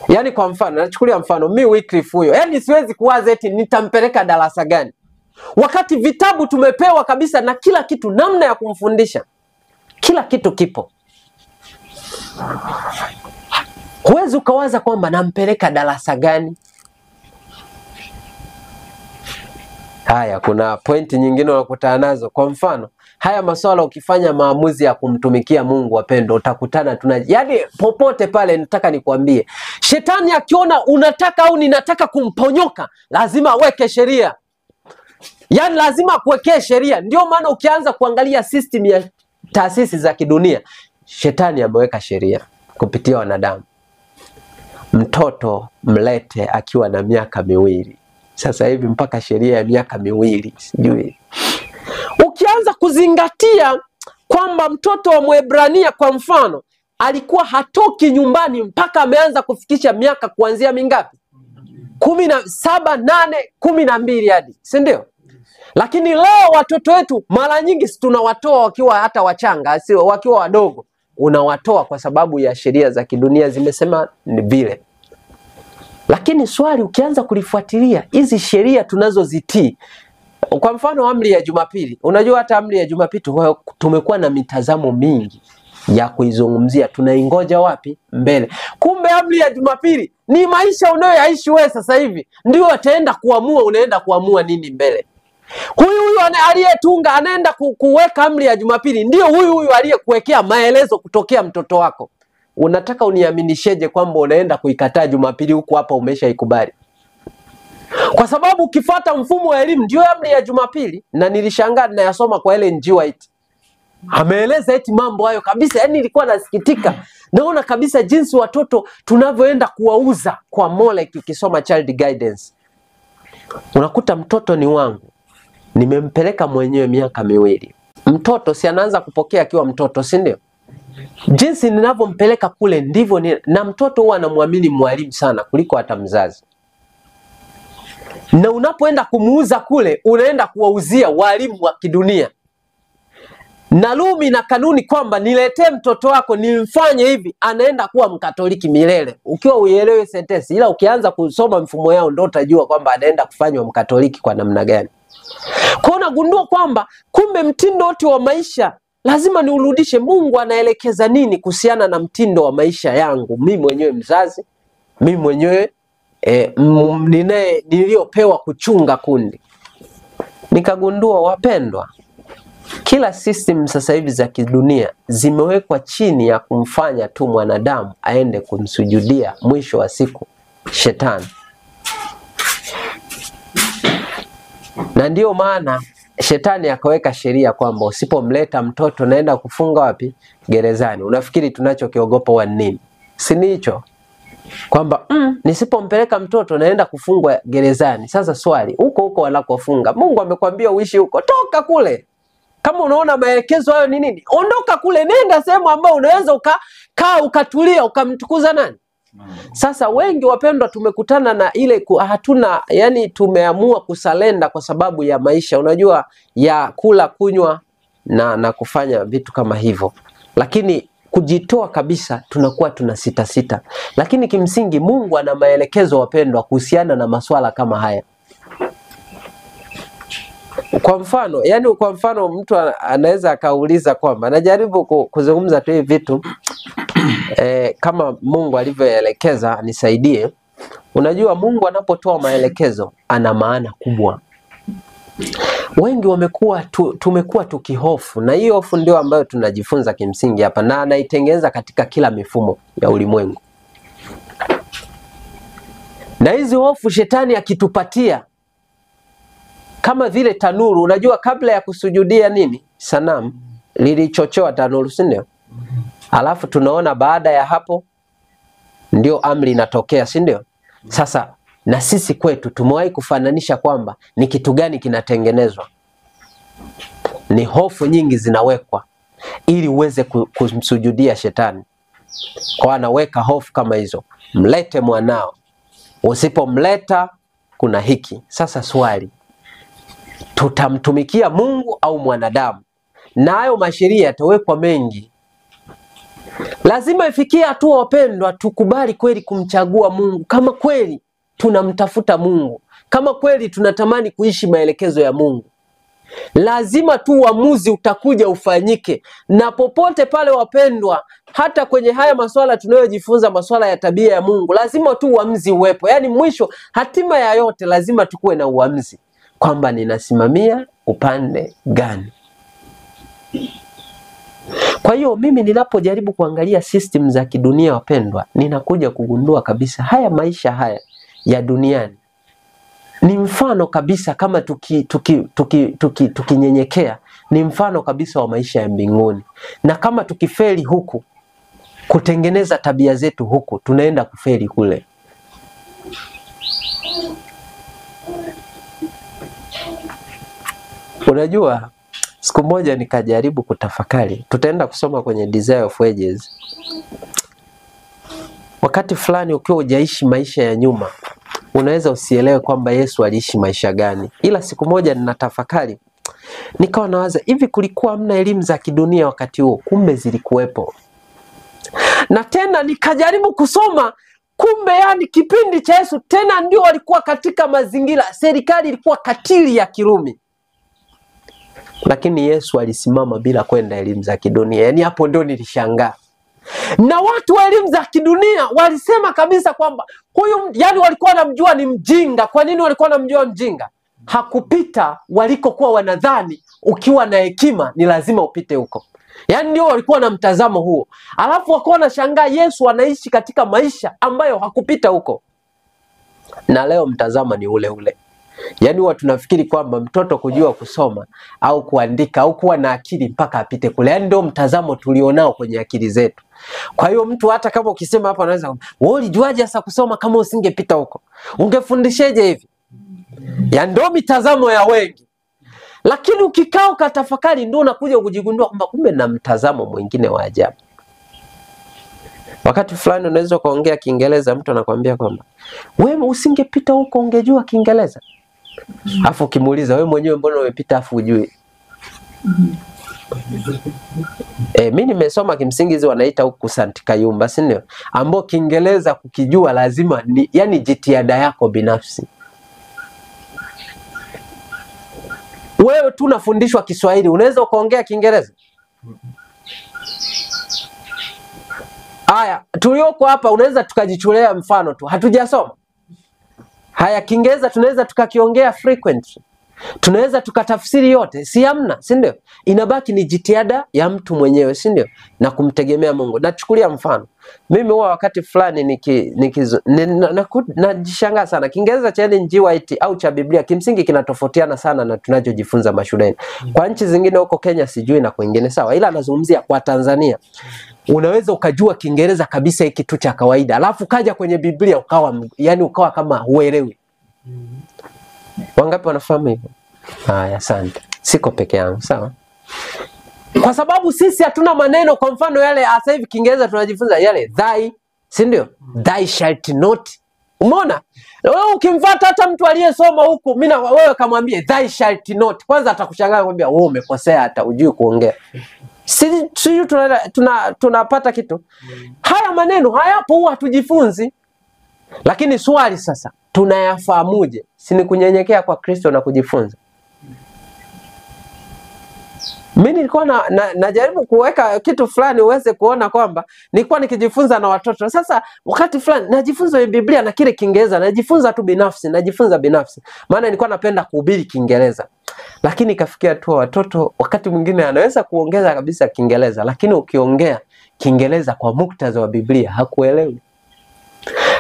Yani kwa mfano, nachukulia mfano mimi Wycliffe huyo. Yani siwezi kuwaza eti nitampeleka darasa gani, wakati vitabu tumepewa kabisa na kila kitu, namna ya kumfundisha. Kila kitu kipo. Huwezi ukawaza kwamba nampeleka darasa gani. Haya, kuna pointi nyingine unakutana nazo. Kwa mfano, haya masuala ukifanya maamuzi ya kumtumikia Mungu wapendo, utakutana yani popote pale. Nataka nikwambie, shetani akiona unataka au ninataka kumponyoka, lazima aweke sheria. Yani lazima kuwekea sheria. Ndio maana ukianza kuangalia system ya taasisi za kidunia, shetani ameweka sheria kupitia wanadamu. Mtoto mlete akiwa na miaka 2. Sasa hivi mpaka sheria ya miaka 2, sijui. Ukianza kuzingatia kwamba mtoto wa Mwebrania kwa mfano alikuwa hatoki nyumbani mpaka ameanza kufikisha miaka kuanzia mingapi? 17, 8, 12 hadi, si ndio? Lakini leo watoto wetu mara nyingi tunawatoa wakiwa hata wachanga, sio wakiwa wadogo. Unawatoa kwa sababu ya sheria za kidunia zimesema ni vile. Lakini swali, ukianza kulifuatilia hizi sheria tunazozitii, kwa mfano amri ya Jumapili, unajua hata amri ya Jumapili tumekuwa na mitazamo mingi ya kuizungumzia. Tunaingoja wapi? Mbele. Kumbe amri ya Jumapili ni maisha unayoyaishi wewe sasa hivi, ndio ataenda kuamua unaenda kuamua nini mbele. Huyu aliyetunga anaenda kuweka amri ya Jumapili, ndio huyu aliyekuwekea maelezo kutokea mtoto wako. Unataka uniaminisheje kwamba unaenda kuikataa Jumapili huku hapa umeshaikubali? Kwa sababu ukifuata mfumo wa elimu, ndio amri ya Jumapili, na nilishangaa ninayasoma kwa Ellen G. White. Ameeleza eti mambo hayo kabisa, yani nilikuwa nasikitika. Naona kabisa jinsi watoto tunavyoenda kuwauza kwa Molek. Ukisoma Child Guidance, unakuta mtoto ni wangu, nimempeleka mwenyewe miaka 2. Mtoto si anaanza kupokea akiwa mtoto, si ndio? Jinsi ninavyompeleka kule ndivyo na mtoto huwa anamwamini mwalimu sana kuliko hata mzazi. Na unapoenda kumuuza kule, unaenda kuwauzia walimu wa kidunia. Na Rumi na kanuni kwamba niletee mtoto wako nimfanye hivi, anaenda kuwa Mkatoliki milele. Ukiwa uielewe sentensi, ila ukianza kusoma mfumo yao ndio utajua kwamba anaenda kufanywa Mkatoliki kwa namna gani. Kwa unagundua kwamba kumbe mtindo wote wa maisha lazima niurudishe. Mungu anaelekeza nini kuhusiana na mtindo wa maisha yangu mimi mwenyewe mzazi, mimi mwenyewe niliopewa kuchunga kundi. Nikagundua wapendwa, kila system sasa hivi za kidunia zimewekwa chini ya kumfanya tu mwanadamu aende kumsujudia mwisho wa siku shetani. Na ndio maana shetani akaweka sheria kwamba usipomleta mtoto naenda kufunga wapi? Gerezani. Unafikiri tunachokiogopa wa nini? Si ni hicho? Kwamba nisipompeleka mtoto naenda kufungwa gerezani. Sasa swali, huko wanakofunga, Mungu amekwambia uishi huko, toka kule. Kama unaona maelekezo hayo ni nini, ondoka kule, nenda sehemu ambayo unaweza ukakaa ukatulia ukamtukuza nani? Sasa wengi wapendwa tumekutana na ile hatuna, yani tumeamua kusalenda kwa sababu ya maisha, unajua, ya kula kunywa na kufanya vitu kama hivyo. Lakini kujitoa kabisa tunakuwa tuna sita. Lakini kimsingi Mungu ana maelekezo wapendwa kuhusiana na masuala kama haya. Kwa mfano mtu anaweza akauliza kwamba najaribu kuzungumza tu hivi vitu kama Mungu alivyoelekeza nisaidie. Unajua Mungu anapotoa maelekezo ana maana kubwa. Wengi tumekuwa tukihofu, na hiyo hofu ndio ambayo tunajifunza kimsingi hapa, na anaitengeneza katika kila mifumo ya ulimwengu. Na hizi hofu shetani akitupatia kama vile tanuru, unajua kabla ya kusujudia nini? Sanamu lilichochoa tanuru, si ndio? Alafu tunaona baada ya hapo ndio amri inatokea, si ndio? Sasa na sisi kwetu tumewahi kufananisha kwamba ni kitu gani kinatengenezwa? Ni hofu nyingi zinawekwa ili uweze kumsujudia shetani. Kwa anaweka hofu kama hizo, mlete mwanao, usipomleta kuna hiki. Sasa swali, tutamtumikia Mungu au mwanadamu? Na hayo masheria yatawekwa mengi. Lazima ifikie hatua wapendwa tukubali kweli kumchagua Mungu, kama kweli tunamtafuta Mungu, kama kweli tunatamani kuishi maelekezo ya Mungu. Lazima tu uamuzi utakuja ufanyike. Na popote pale wapendwa, hata kwenye haya masuala tunayojifunza, masuala ya tabia ya Mungu, lazima tu uamuzi uwepo. Yaani mwisho hatima ya yote lazima tukue na uamuzi kwamba ninasimamia upande gani. Kwa hiyo mimi ninapojaribu kuangalia system za kidunia wapendwa, ninakuja kugundua kabisa haya maisha haya ya duniani ni mfano kabisa, kama tukinyenyekea ni mfano kabisa wa maisha ya mbinguni. Na kama tukifeli huku kutengeneza tabia zetu huku, tunaenda kufeli kule. Unajua, siku moja nikajaribu kutafakari, tutaenda kusoma kwenye Desire of Ages. Wakati fulani ukiwa hujaishi maisha ya nyuma, unaweza usielewe kwamba Yesu aliishi maisha gani. Ila siku moja ninatafakari, nikawa nawaza hivi, kulikuwa hamna elimu za kidunia wakati huo? Kumbe zilikuwepo. Na tena nikajaribu kusoma, kumbe yani kipindi cha Yesu tena ndio walikuwa katika mazingira, serikali ilikuwa katili ya Kirumi. Lakini Yesu alisimama bila kwenda elimu za kidunia. Yani hapo ndio nilishangaa. Na watu wa elimu za kidunia walisema kabisa kwamba huyu, yani walikuwa wanamjua ni mjinga. Kwa nini walikuwa wanamjua mjinga? Hakupita walikokuwa wanadhani ukiwa na hekima ni lazima upite huko. Yani ndio walikuwa na mtazamo huo. Alafu wakawa wanashangaa Yesu anaishi katika maisha ambayo hakupita huko. na leo mtazamo ni ule ule. Yaani huwa tunafikiri kwamba mtoto kujua kusoma au kuandika au kuwa na akili mpaka apite kule. Yaani ndio mtazamo tulionao kwenye akili zetu. Kwa hiyo mtu hata kama ukisema hapa anaweza, wewe ulijuaje sasa kusoma kama usingepita huko? Ungefundisheje hivi? Yaani ndio mitazamo ya wengi. Lakini ukikaa ukatafakari ndio unakuja kujigundua kwamba kumbe na mtazamo mwingine wa ajabu. Wakati fulani unaweza kuongea Kiingereza, mtu anakuambia kwamba wewe usingepita huko ungejua Kiingereza. Afu ukimuuliza wewe mwenyewe mbona umepita afu ujui? Mimi nimesoma kimsingi hizo wanaita huku St. Kayumba, si ndio? Ambao Kiingereza kukijua lazima ni yani jitihada yako binafsi. Wewe tu unafundishwa Kiswahili, unaweza ukaongea Kiingereza? Haya, tulioko hapa unaweza tukajichukulia mfano tu. Hatujasoma. Haya, Kiingereza tunaweza tukakiongea frequently. Tunaweza tukatafsiri yote, si hamna, si ndio? Inabaki ni jitihada ya mtu mwenyewe, si ndio? Na kumtegemea Mungu. Nachukulia mfano. Mimi huwa wakati fulani najishangaa sana. Kiingereza cha Ellen G. White au cha Biblia kimsingi kinatofautiana sana na tunachojifunza mashuleni. Kwa nchi zingine huko Kenya sijui na kwingine sawa, ila nazungumzia kwa Tanzania. Unaweza ukajua Kiingereza kabisa hiki tu cha kawaida, alafu kaja kwenye Biblia ukawa kama huelewi. Wangapi wanafahamu hivyo? Haya, asante. Siko peke yangu, sawa? Kwa sababu sisi hatuna maneno. Kwa mfano yale sasa hivi Kiingereza tunajifunza yale thy, si ndio? Thy shalt not. Umeona? Wewe ukimfuata hata mtu aliyesoma huko, wewe kamwambie thy shalt not, kwanza atakushangaa kwambia wewe umekosea, hata hujui kuongea. Sisi tunapata kitu. Haya maneno hayapo, huwa hatujifunzi. Lakini swali sasa, tunayafahamuje? Si ni kunyenyekea kwa Kristo na kujifunza. Mimi nilikuwa najaribu kuweka kitu fulani uweze kuona kwamba nilikuwa nikijifunza na watoto. Sasa wakati fulani najifunza Biblia na kile Kiingereza, najifunza tu binafsi. Maana nilikuwa napenda kuhubiri Kiingereza. Lakini ikafikia tu watoto wakati mwingine anaweza kuongeza kabisa Kiingereza, lakini ukiongea Kiingereza kwa muktadha wa Biblia hakuelewi.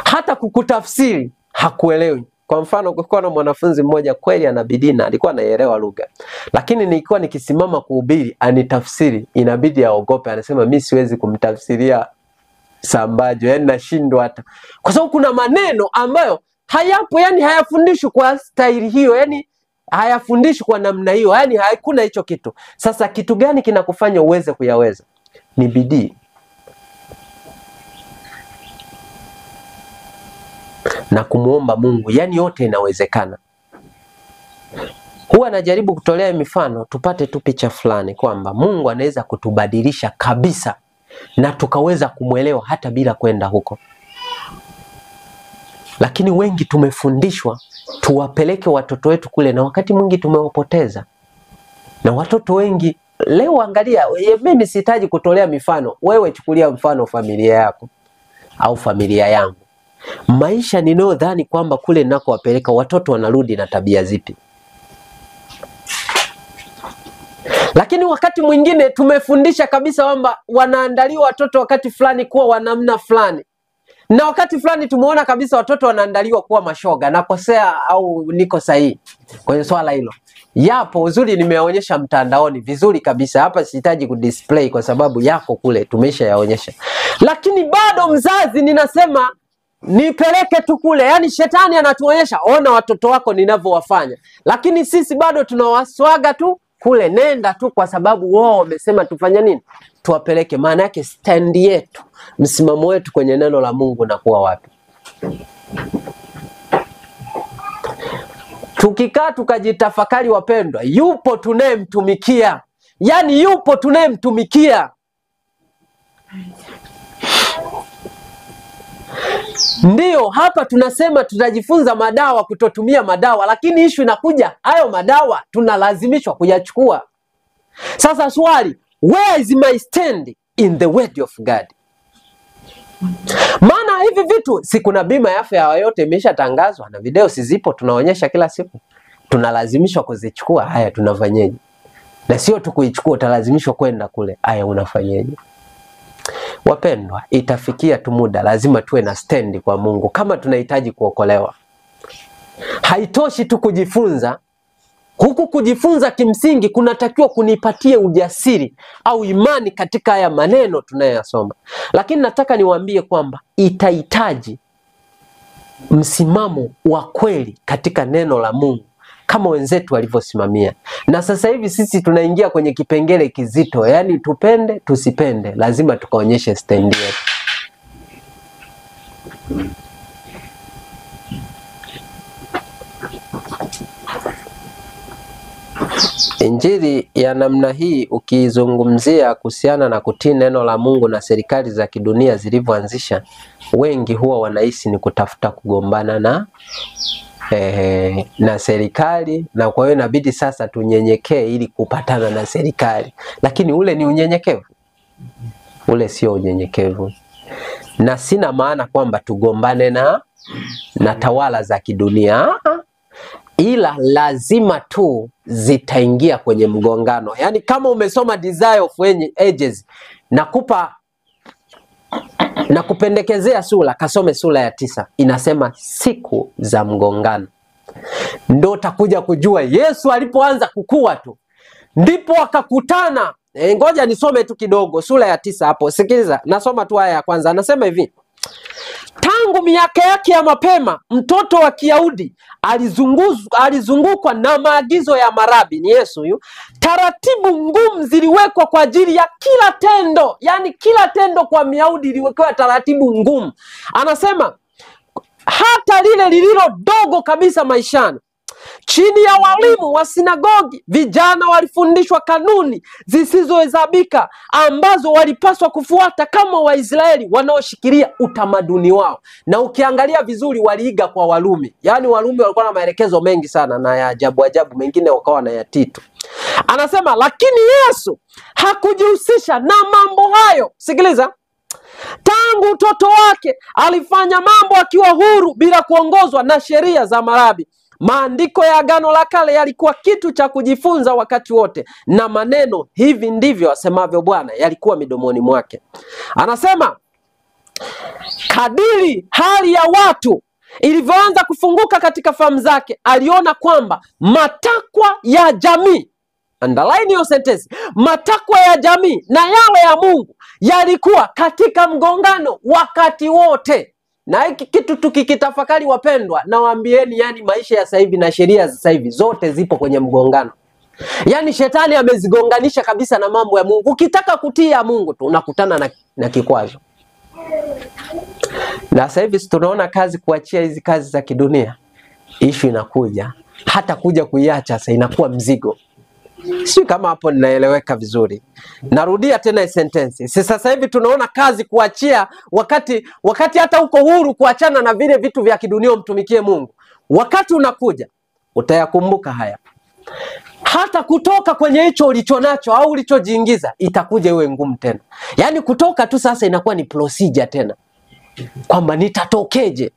Hata kukutafsiri hakuelewi. Kwa mfano kulikuwa na mwanafunzi mmoja kweli ana bidii na alikuwa anaelewa lugha. Lakini nilikuwa nikisimama kuhubiri anitafsiri, inabidi aogope, anasema mimi siwezi kumtafsiria Sambajo, yani nashindwa hata. Kwa sababu kuna maneno ambayo hayapo, yani hayafundishwi kwa staili hiyo, yani hayafundishwi kwa namna hiyo, yani hakuna hicho kitu. Sasa kitu gani kinakufanya uweze kuyaweza? Ni bidii na kumuomba Mungu, yani yote inawezekana. Huwa najaribu kutolea mifano tupate tu picha fulani kwamba Mungu anaweza kutubadilisha kabisa na tukaweza kumuelewa hata bila kwenda huko. Lakini wengi tumefundishwa tuwapeleke watoto wetu kule na wakati mwingi tumewapoteza. Na watoto wengi leo, angalia, mimi sihitaji kutolea mifano, wewe chukulia mfano familia yako au familia yangu. Maisha ninayodhani kwamba kule nako wapeleka watoto wanarudi na tabia zipi? Lakini wakati mwingine tumefundisha kabisa kwamba wanaandaliwa watoto wakati fulani kuwa wanamna fulani. Na wakati fulani tumeona kabisa watoto wanaandaliwa kuwa mashoga. Nakosea au niko sahihi kwenye swala hilo? Yapo, uzuri nimeonyesha mtandaoni vizuri kabisa. Hapa sihitaji kudisplay kwa sababu yako kule tumesha yaonyesha. Lakini bado mzazi ninasema nipeleke tu kule. Yani shetani anatuonyesha ona watoto wako ninavyowafanya. Lakini sisi bado tunawaswaga tu kule, nenda tu kwa sababu wao wamesema tufanye nini? Tuwapeleke. Maana yake stand yetu, msimamo wetu kwenye neno la Mungu na kuwa wapi? Tukikaa tukajitafakari wapendwa, yupo tunayemtumikia. Yani yupo tunayemtumikia. Ndiyo, hapa tunasema tutajifunza madawa, kutotumia madawa, lakini issue inakuja hayo madawa tunalazimishwa kuyachukua. Sasa swali, where is my stand in the word of God? Maana hivi vitu, si kuna bima ya afya yote imeshatangazwa na video sizipo tunaonyesha kila siku. Tunalazimishwa kuzichukua, haya tunafanyaje? Na sio tu kuichukua, utalazimishwa kwenda kule, haya unafanyaje? Wapendwa, itafikia tu muda lazima tuwe na stand kwa Mungu kama tunahitaji kuokolewa. Haitoshi tu kujifunza. Huku kujifunza kimsingi kunatakiwa kunipatie ujasiri au imani katika haya maneno tunayoyasoma. Lakini nataka niwaambie kwamba itahitaji msimamo wa kweli katika neno la Mungu kama wenzetu walivyosimamia. Na sasa hivi sisi tunaingia kwenye kipengele kizito, yani tupende tusipende, lazima tukaonyeshe stand yetu. Injili ya namna hii ukizungumzia kuhusiana na kutii neno la Mungu na serikali za kidunia zilivyoanzisha, wengi huwa wanahisi ni kutafuta kugombana na serikali, na kwa hiyo inabidi sasa tunyenyekee ili kupatana na serikali. Lakini ule ni unyenyekevu? Ule sio unyenyekevu. Na sina maana kwamba tugombane na tawala za kidunia, ila lazima tu zitaingia kwenye mgongano. Yani kama umesoma Desire of Ages, na kupendekezea sura, kasome sura ya 9, inasema siku za mgongano. Ndo utakuja kujua Yesu alipoanza kukua tu ndipo wakakutana. Ngoja nisome tu kidogo sura ya 9 hapo. Sikiliza, nasoma tu haya ya kwanza. Anasema hivi: tangu miaka yake ya mapema mtoto wa Kiyahudi alizungukwa na maagizo ya marabi, ni Yesu huyu. Taratibu ngumu ziliwekwa kwa ajili ya kila tendo, yani kila tendo kwa Myahudi iliwekewa taratibu ngumu. Anasema hata lile lililo dogo kabisa maishani. Chini ya walimu wa sinagogi, vijana walifundishwa kanuni zisizohesabika ambazo walipaswa kufuata kama Waisraeli wanaoshikilia utamaduni wao. Na ukiangalia vizuri waliiga kwa Warumi. Yaani Warumi walikuwa na maelekezo mengi sana na ya ajabu ajabu, mengine wakawa na ya Tito. Anasema lakini Yesu hakujihusisha na mambo hayo. Sikiliza. Tangu utoto wake alifanya mambo akiwa huru bila kuongozwa na sheria za marabi. Maandiko ya Agano la Kale yalikuwa kitu cha kujifunza wakati wote, na maneno hivi ndivyo asemavyo Bwana yalikuwa midomoni mwake. Anasema kadiri hali ya watu ilivyoanza kufunguka katika fahamu zake, aliona kwamba matakwa ya jamii, underline hiyo sentence, matakwa ya jamii na yale ya Mungu yalikuwa katika mgongano wakati wote. Na hiki kitu tukikitafakari wapendwa, nawaambieni, yani maisha ya sasa hivi na sheria za sasa hivi zote zipo kwenye mgongano. Yani shetani amezigonganisha kabisa na mambo ya Mungu. Ukitaka kutia Mungu tu unakutana na kikwazo. Na sasa hivi tunaona kazi kuachia hizi kazi za kidunia, issue inakuja, hata kuja kuiacha sasa inakuwa mzigo. Sio kama hapo ninaeleweka vizuri. Narudia tena sentence. Sasa hivi tunaona kazi kuachia, wakati hata uko huru kuachana na vile vitu vya kidunia umtumikie Mungu. Wakati unakuja utayakumbuka haya. Hata kutoka kwenye hicho ulichonacho au ulichojiingiza itakuja iwe ngumu tena. Yaani kutoka tu sasa inakuwa ni procedure tena, kwamba nitatokeje.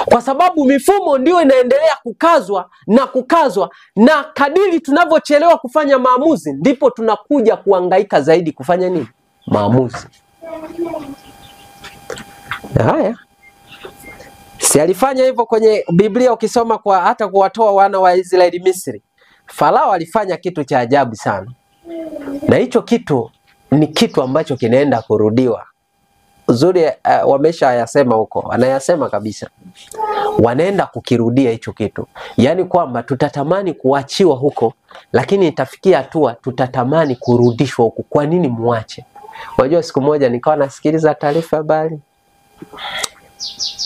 Kwa sababu mifumo ndio inaendelea kukazwa, na kadiri tunavyochelewa kufanya maamuzi ndipo tunakuja kuhangaika zaidi kufanya nini? Maamuzi. Haya. Si alifanya hivyo kwenye Biblia ukisoma hata kuwatoa wana wa Israeli Misri. Farao alifanya kitu cha ajabu sana. Na hicho kitu ni kitu ambacho kinaenda kurudiwa. Uzuri wamesha yasema huko, wanayasema kabisa. Wanaenda kukirudia hicho kitu. Yaani kwamba tutatamani kuachiwa huko, lakini itafikia hatua tutatamani kurudishwa huko. Kwa nini muache? Unajua siku moja nikawa nasikiliza taarifa habari.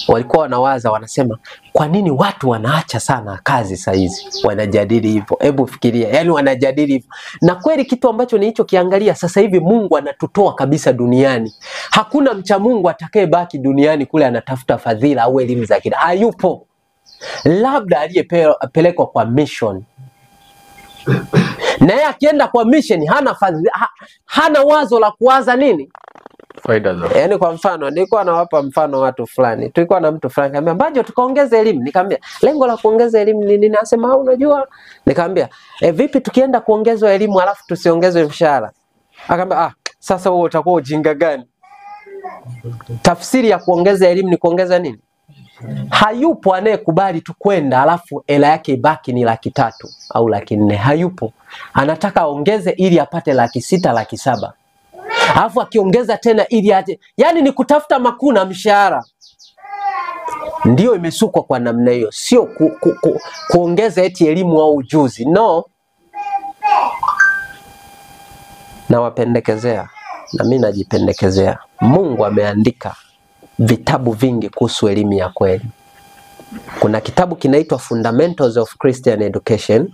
Walikuwa wanawaza, wanasema kwa nini watu wanaacha sana kazi saa hizi? Wanajadili hivyo. Hebu fikiria, yani wanajadili hivyo. Na kweli kitu ambacho ni hicho kiangalia, sasa hivi Mungu anatutoa kabisa duniani. Hakuna mcha Mungu atakayebaki duniani kule anatafuta fadhila au elimu za kida. Hayupo. Labda aliyepelekwa kwa mission. Na yeye akienda kwa mission hana wazo la kuwaza nini? Faida zao. Yaani kwa mfano, nilikuwa nawapa mfano watu fulani. Tulikuwa na mtu fulani akamwambia, "Mbaje tukaongeze elimu?" Nikamwambia, "Lengo la kuongeza elimu ni nini?" Anasema, "Unajua." Nikamwambia, "Vipi tukienda kuongezwa elimu alafu tusiongezwe mshahara?" Akamwambia, "Sasa wewe utakuwa ujinga gani?" Tafsiri ya kuongeza elimu ni kuongeza nini? Hayupo anayekubali tu kwenda alafu hela yake ibaki ni 300,000 au 400,000. Hayupo. Anataka aongeze ili apate 600,000, 700,000. Alafu akiongeza tena ili aje. Yani ni kutafuta makuna mshahara. Ndio imesukwa kwa namna hiyo. Sio kuongeza eti elimu au ujuzi. No. Na wapendekezea. Na mimi najipendekezea. Mungu ameandika vitabu vingi kuhusu elimu ya kweli. Kuna kitabu kinaitwa Fundamentals of Christian Education,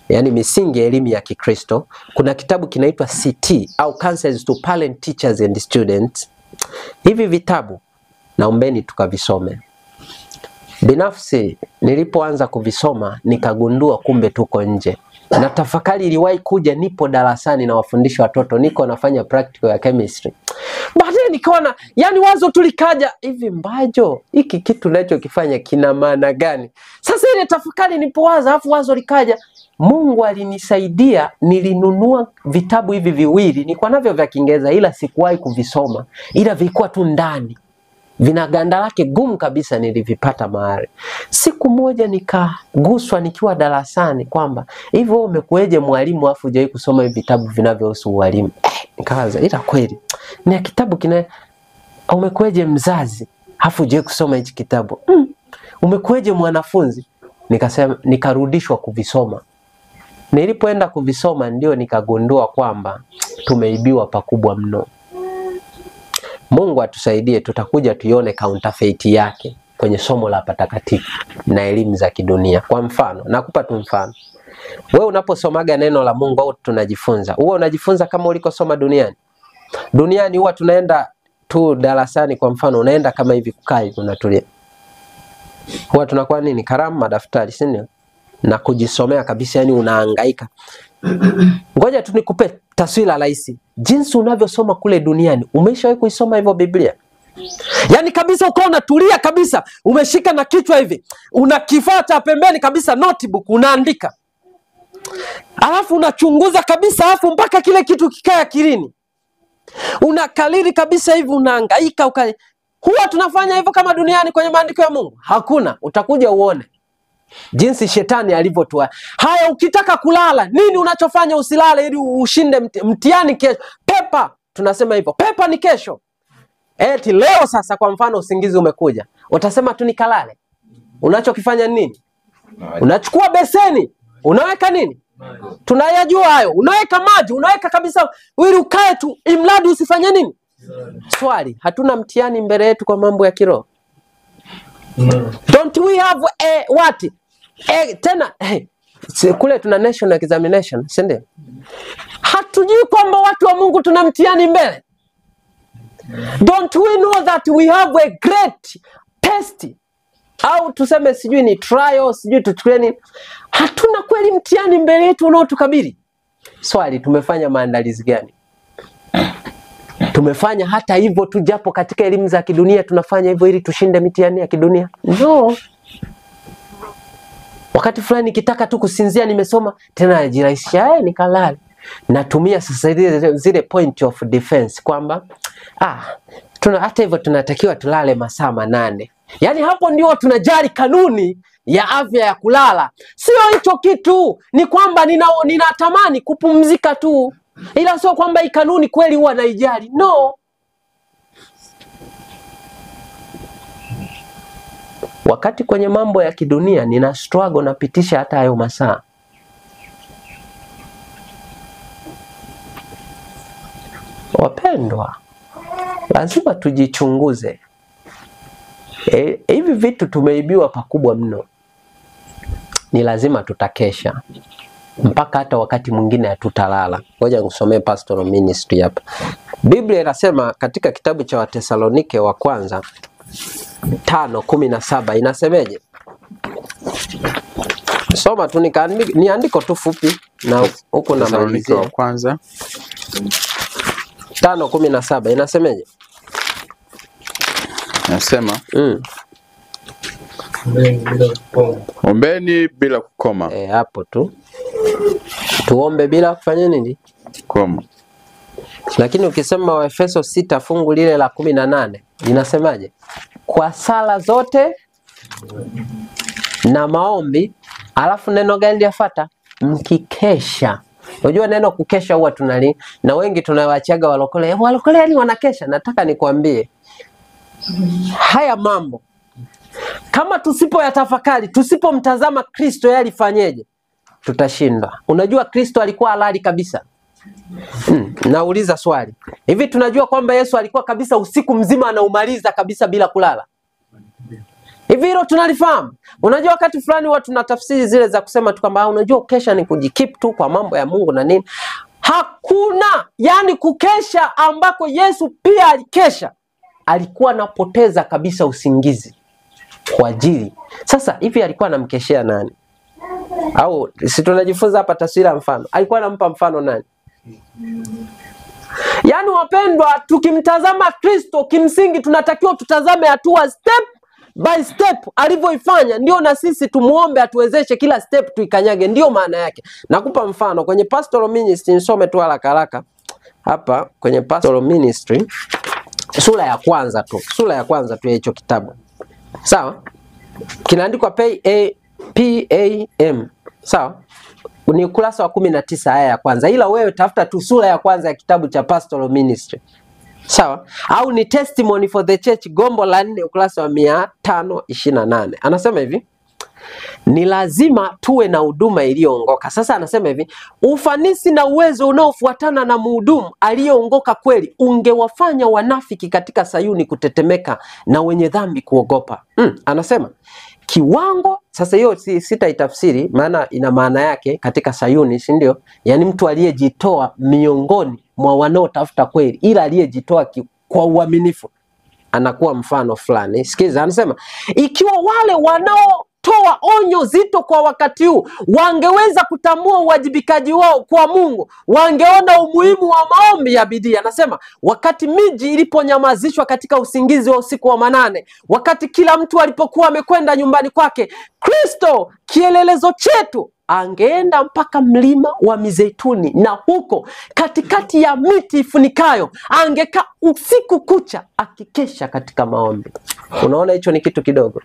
yani misingi ya elimu ya Kikristo. Kuna kitabu kinaitwa CT au Counsels to Parent, Teachers and Students. Hivi vitabu naombeni tukavisome. Binafsi nilipoanza kuvisoma nikagundua kumbe tuko nje. Na tafakari iliwahi kuja, nipo darasani na wafundisha watoto, niko nafanya practical ya chemistry. Baadaye nikaona, yani wazo tulikaja, hivi Mbajo, hiki kitu ninachokifanya kina maana gani? Sasa ile tafakari nipowaza, afu wazo likaja. Mungu alinisaidia, nilinunua vitabu hivi viwili, nilikuwa navyo vya Kiingereza ila sikuwahi kuvisoma. Ila vilikuwa tu ndani. Vina ganda lake gumu kabisa, nilivipata mahali. Siku moja nikaguswa nikiwa darasani kwamba hivi wewe umekueje mwalimu afu hujawahi kusoma hivi vitabu vinavyohusu ualimu? Nikaanza, ila kweli ni kitabu kina. Umekueje mzazi afu hujawahi kusoma hichi kitabu? Umekueje mwanafunzi? Nikasema, nikarudishwa kuvisoma. Nilipoenda kuvisoma ndio nikagundua kwamba tumeibiwa pakubwa mno. Mungu atusaidie, tutakuja tuione counterfeit yake kwenye somo la patakatifu na elimu za kidunia. Kwa mfano, nakupa tu mfano. Wewe unaposomaga neno la Mungu au tunajifunza, huwa unajifunza kama ulikosoma duniani? Duniani huwa tunaenda tu darasani, kwa mfano unaenda kama hivi kukaa hivi unatulia. Huwa tunakuwa nini? Kalamu, madaftari, si ndio? Na kujisomea kabisa, yani unahangaika. Ngoja tu nikupe taswira rahisi. Jinsi unavyosoma kule duniani, umeshawahi kuisoma hivyo Biblia? Yani kabisa uko unatulia kabisa, umeshika na kichwa hivi, una kifaa cha pembeni kabisa, notebook unaandika. Alafu unachunguza kabisa, alafu mpaka kile kitu kikae akilini. Unakaliri kabisa hivi, unahangaika Huwa tunafanya hivyo kama duniani kwenye maandiko ya Mungu? Hakuna. Utakuja uone jinsi shetani alivyotua. Haya, ukitaka kulala, nini unachofanya usilale ili ushinde mtihani kesho? Pepa, tunasema hivyo. Pepa ni kesho. Eti leo sasa kwa mfano usingizi umekuja. Utasema tu nikalale. Unachokifanya nini? Unachukua beseni, unaweka nini? Tunayajua hayo. Unaweka maji, unaweka kabisa ili ukae tu, imradi usifanye nini? Swali, hatuna mtihani mbele yetu kwa mambo ya kiroho? Don't we have what? Tena kule tuna national examination, si ndio? Hatujui kwamba watu wa Mungu tuna mtihani mbele? Don't we know that we have a great test? Au tuseme sijui ni trial, sijui tu training. Hatuna kweli mtihani mbele yetu unaotukabili? Swali, tumefanya maandalizi gani? Tumefanya hata hivyo tu, japo katika elimu za kidunia tunafanya hivyo ili tushinde mitihani ya kidunia? No. Wakati fulani nikitaka tu kusinzia, nimesoma tena najirahisisha nikalala. Natumia sasa zile point of defense kwamba hata hivyo tunatakiwa tulale masaa 8. Yaani hapo ndio tunajali kanuni ya afya ya kulala. Sio hicho kitu, ni kwamba ninatamani kupumzika tu. Ila sio kwamba hii kanuni kweli huwa naijali. No. Wakati kwenye mambo ya kidunia nina struggle, napitisha hata hayo masaa. Wapendwa, lazima tujichunguze. Hivi vitu tumeibiwa pakubwa mno. Ni lazima tutakesha. Mpaka hata wakati mwingine hatutalala. Ngoja nikusomee pastoral ministry hapa. Biblia inasema katika kitabu cha Wathesalonike wa kwanza 5:17 inasemeje? Soma tu ni andiko tu fupi na huko na malizia. Wa kwanza 5:17 inasemeje? Nasema ombeni bila kukoma. Hapo tu. Tuombe bila kufanya nini? Kukoma. Lakini ukisema Waefeso 6 fungu lile la 18 linasemaje? Kwa sala zote na maombi. Alafu neno gani lifuata? Mkikesha. Unajua neno kukesha huwa tunali na wengi tunawachaga walokole. Walokole yani wanakesha. Nataka nikwambie haya mambo kama tusipoyatafakari, tusipomtazama Kristo yeye alifanyeje, tutashindwa. Unajua Kristo alikuwa halali kabisa. Nauliza swali. Hivi tunajua kwamba Yesu alikuwa kabisa usiku mzima anaumaliza kabisa bila kulala? Hivi hilo tunalifahamu? Unajua wakati fulani watu tunatafsiri zile za kusema tu kwamba unajua kukesha ni kujikeep tu kwa mambo ya Mungu na nini. Hakuna, yani kukesha ambako Yesu pia alikesha, alikuwa anapoteza kabisa usingizi kwa ajili. Sasa hivi alikuwa anamkeshea nani? Au si tunajifunza hapa taswira mfano. Alikuwa anampa mfano nani? Yani wapendwa, tukimtazama Kristo kimsingi tunatakiwa tutazame hatua step by step alivyoifanya, ndio na sisi tumuombe atuwezeshe kila step tuikanyage, ndio maana yake. Nakupa mfano kwenye pastoral ministry, nisome tu haraka haraka hapa kwenye pastoral ministry sura ya kwanza tu ya hicho kitabu. Sawa? Kinaandikwa PAM. Sawa? Ni ukurasa wa 19 aya ya kwanza. Ila wewe tafuta tu sura ya kwanza ya kitabu cha pastoral ministry. Sawa? Au ni testimony for the church, gombo la 4 ukurasa wa 528. Anasema hivi, ni lazima tuwe na huduma iliyoongoka. Sasa anasema hivi, ufanisi na uwezo unaofuatana na mhudumu aliyeongoka kweli ungewafanya wanafiki katika Sayuni kutetemeka na wenye dhambi kuogopa. Anasema kiwango, sasa hiyo sitaitafsiri maana ina maana yake katika Sayuni, si ndio? Yaani mtu aliyejitoa miongoni mwa wanaotafuta kweli, ila aliyejitoa kwa uaminifu anakuwa mfano fulani. Sikiza, anasema ikiwa wale wanaotoa onyo zito kwa wakati huu wangeweza kutambua uwajibikaji wao kwa Mungu, wangeona umuhimu wa maombi ya bidii. Anasema wakati miji iliponyamazishwa katika usingizi wa usiku wa manane, wakati kila mtu alipokuwa amekwenda nyumbani kwake, Kristo kielelezo chetu angeenda mpaka mlima wa Mizeituni, na huko katikati ya miti ifunikayo angekaa usiku kucha akikesha katika maombi. Unaona hicho ni kitu kidogo?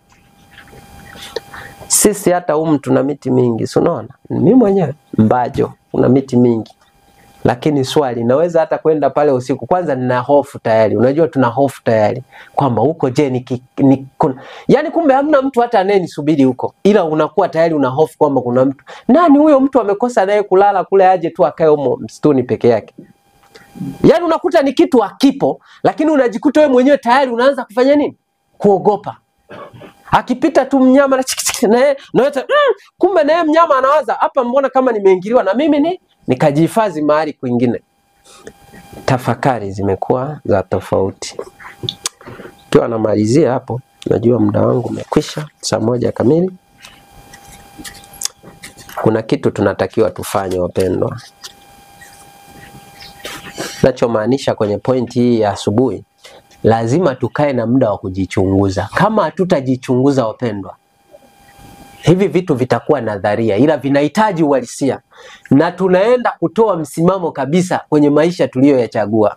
Sisi hata tuna miti mingi, si unaona? Mimi mwenyewe Mbajo una miti mingi. Lakini swali, naweza hata kwenda pale usiku, kwanza nina hofu tayari. Unajua tuna hofu tayari kwamba huko je yani kumbe hamna mtu hata anayenisubiri huko, ila unakuwa tayari una hofu kwamba kuna mtu. Nani huyo mtu amekosa naye kulala kule, aje tu akae humo msituni peke yake? Yani unakuta ni kitu hakipo, lakini unajikuta wewe mwenyewe tayari unaanza kufanya nini? Kuogopa. Akipita tu mnyama na naweza kumbe naye mnyama anawaza hapa, mbona kama nimeingiliwa na mimi nikajihifadhi mahali kwingine. Tafakari zimekuwa za tofauti. Tukiwa namalizia hapo, najua muda wangu umekwisha, 1:00 kamili. Kuna kitu tunatakiwa tufanye wapendwa. Nachomaanisha kwenye pointi hii ya asubuhi, lazima tukae na muda wa kujichunguza. Kama hatutajichunguza wapendwa, hivi vitu vitakuwa nadharia, ila vinahitaji uhalisia, na tunaenda kutoa msimamo kabisa kwenye maisha tuliyoyachagua.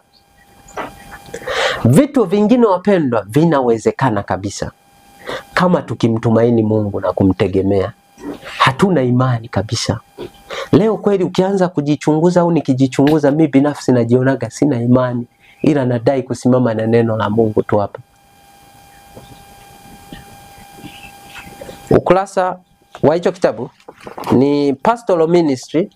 Vitu vingine wapendwa vinawezekana kabisa kama tukimtumaini Mungu na kumtegemea. Hatuna imani kabisa. Leo kweli ukianza kujichunguza, au nikijichunguza mimi binafsi najionaga sina imani, ila nadai kusimama na neno la Mungu tu hapa. Ukurasa wa hicho kitabu ni Pastoral Ministry,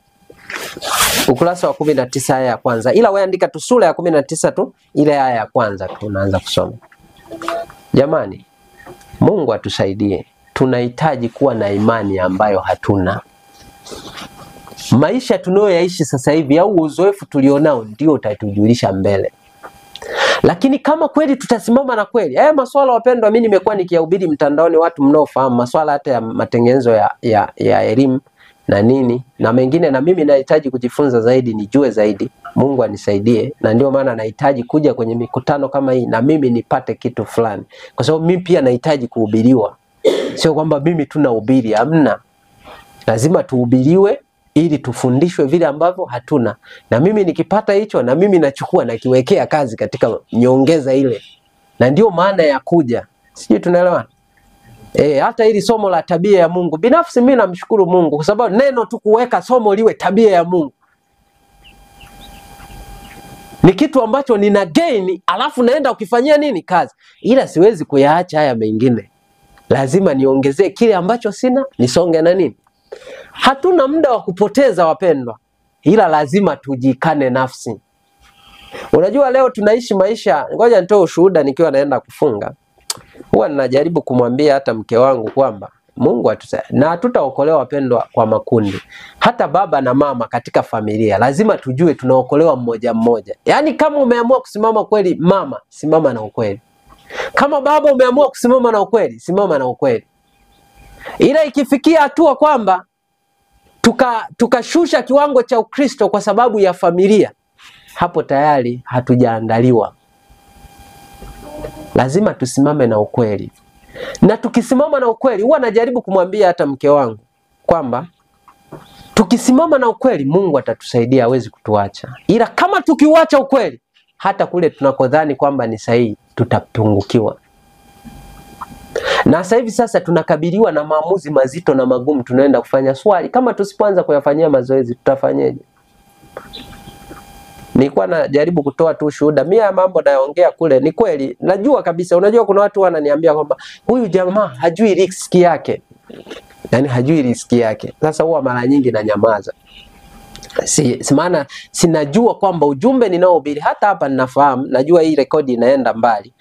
ukurasa wa 19 aya ya kwanza. Ila wewe andika tu sura ya 19 tu, ile aya ya kwanza tu unaanza kusoma. Jamani, Mungu atusaidie. Tunahitaji kuwa na imani ambayo hatuna. Maisha tunayoyaishi sasa hivi au uzoefu tulionao ndio utatujulisha mbele. Lakini kama kweli tutasimama na kweli, masuala wapendwa, mimi nimekuwa nikiyahubiri mtandaoni, watu mnaofahamu masuala hata ya matengenezo ya elimu na nini na mengine, na mimi nahitaji kujifunza zaidi, nijue zaidi. Mungu anisaidie, na ndio maana nahitaji kuja kwenye mikutano kama hii na mimi nipate kitu fulani, kwa sababu mimi pia nahitaji kuhubiriwa. Sio kwamba mimi tunahubiri, hamna. Lazima tuhubiriwe ili tufundishwe vile ambavyo hatuna. Na mimi nikipata hicho, na mimi nachukua na kiwekea kazi katika nyongeza ile. Na ndio maana ya kuja. Sijui tunaelewana? Hata hili somo la tabia ya Mungu, binafsi mimi namshukuru Mungu kwa sababu neno tu kuweka somo liwe tabia ya Mungu ni kitu ambacho nina gain, alafu naenda ukifanyia nini kazi. Ila siwezi kuyaacha haya mengine, lazima niongezee kile ambacho sina, nisonge na nini. Hatuna muda wa kupoteza wapendwa, ila lazima tujikane nafsi. Unajua leo tunaishi maisha, ngoja nitoe ushuhuda nikiwa naenda kufunga. Huwa ninajaribu kumwambia hata mke wangu kwamba Mungu atusaidie na hatutaokolewa wapendwa kwa makundi. Hata baba na mama katika familia lazima tujue tunaokolewa mmoja mmoja. Yaani kama umeamua kusimama kweli mama, simama na ukweli. Kama baba umeamua kusimama na ukweli, simama na ukweli. Ila ikifikia hatua kwamba tukashusha kiwango cha Ukristo kwa sababu ya familia, hapo tayari hatujaandaliwa. Lazima tusimame na ukweli. Na tukisimama na ukweli, huwa najaribu kumwambia hata mke wangu kwamba tukisimama na ukweli Mungu atatusaidia, hawezi kutuacha. Ila kama tukiuacha ukweli, hata kule tunakodhani kwamba ni sahihi tutapungukiwa. Na sasa tunakabiliwa na maamuzi mazito na magumu tunaenda kufanya. Swali, kama tusipoanza kuyafanyia mazoezi tutafanyaje? Nilikuwa najaribu kutoa tu shuhuda. Mimi mambo naongea kule ni kweli. Najua kabisa, unajua kuna watu wananiambia kwamba huyu jamaa hajui riski yake. Yaani hajui riski yake. Sasa huwa mara nyingi na nyamaza. Maana sinajua kwamba ujumbe ninaohubiri hata hapa ninafahamu, najua hii rekodi inaenda mbali.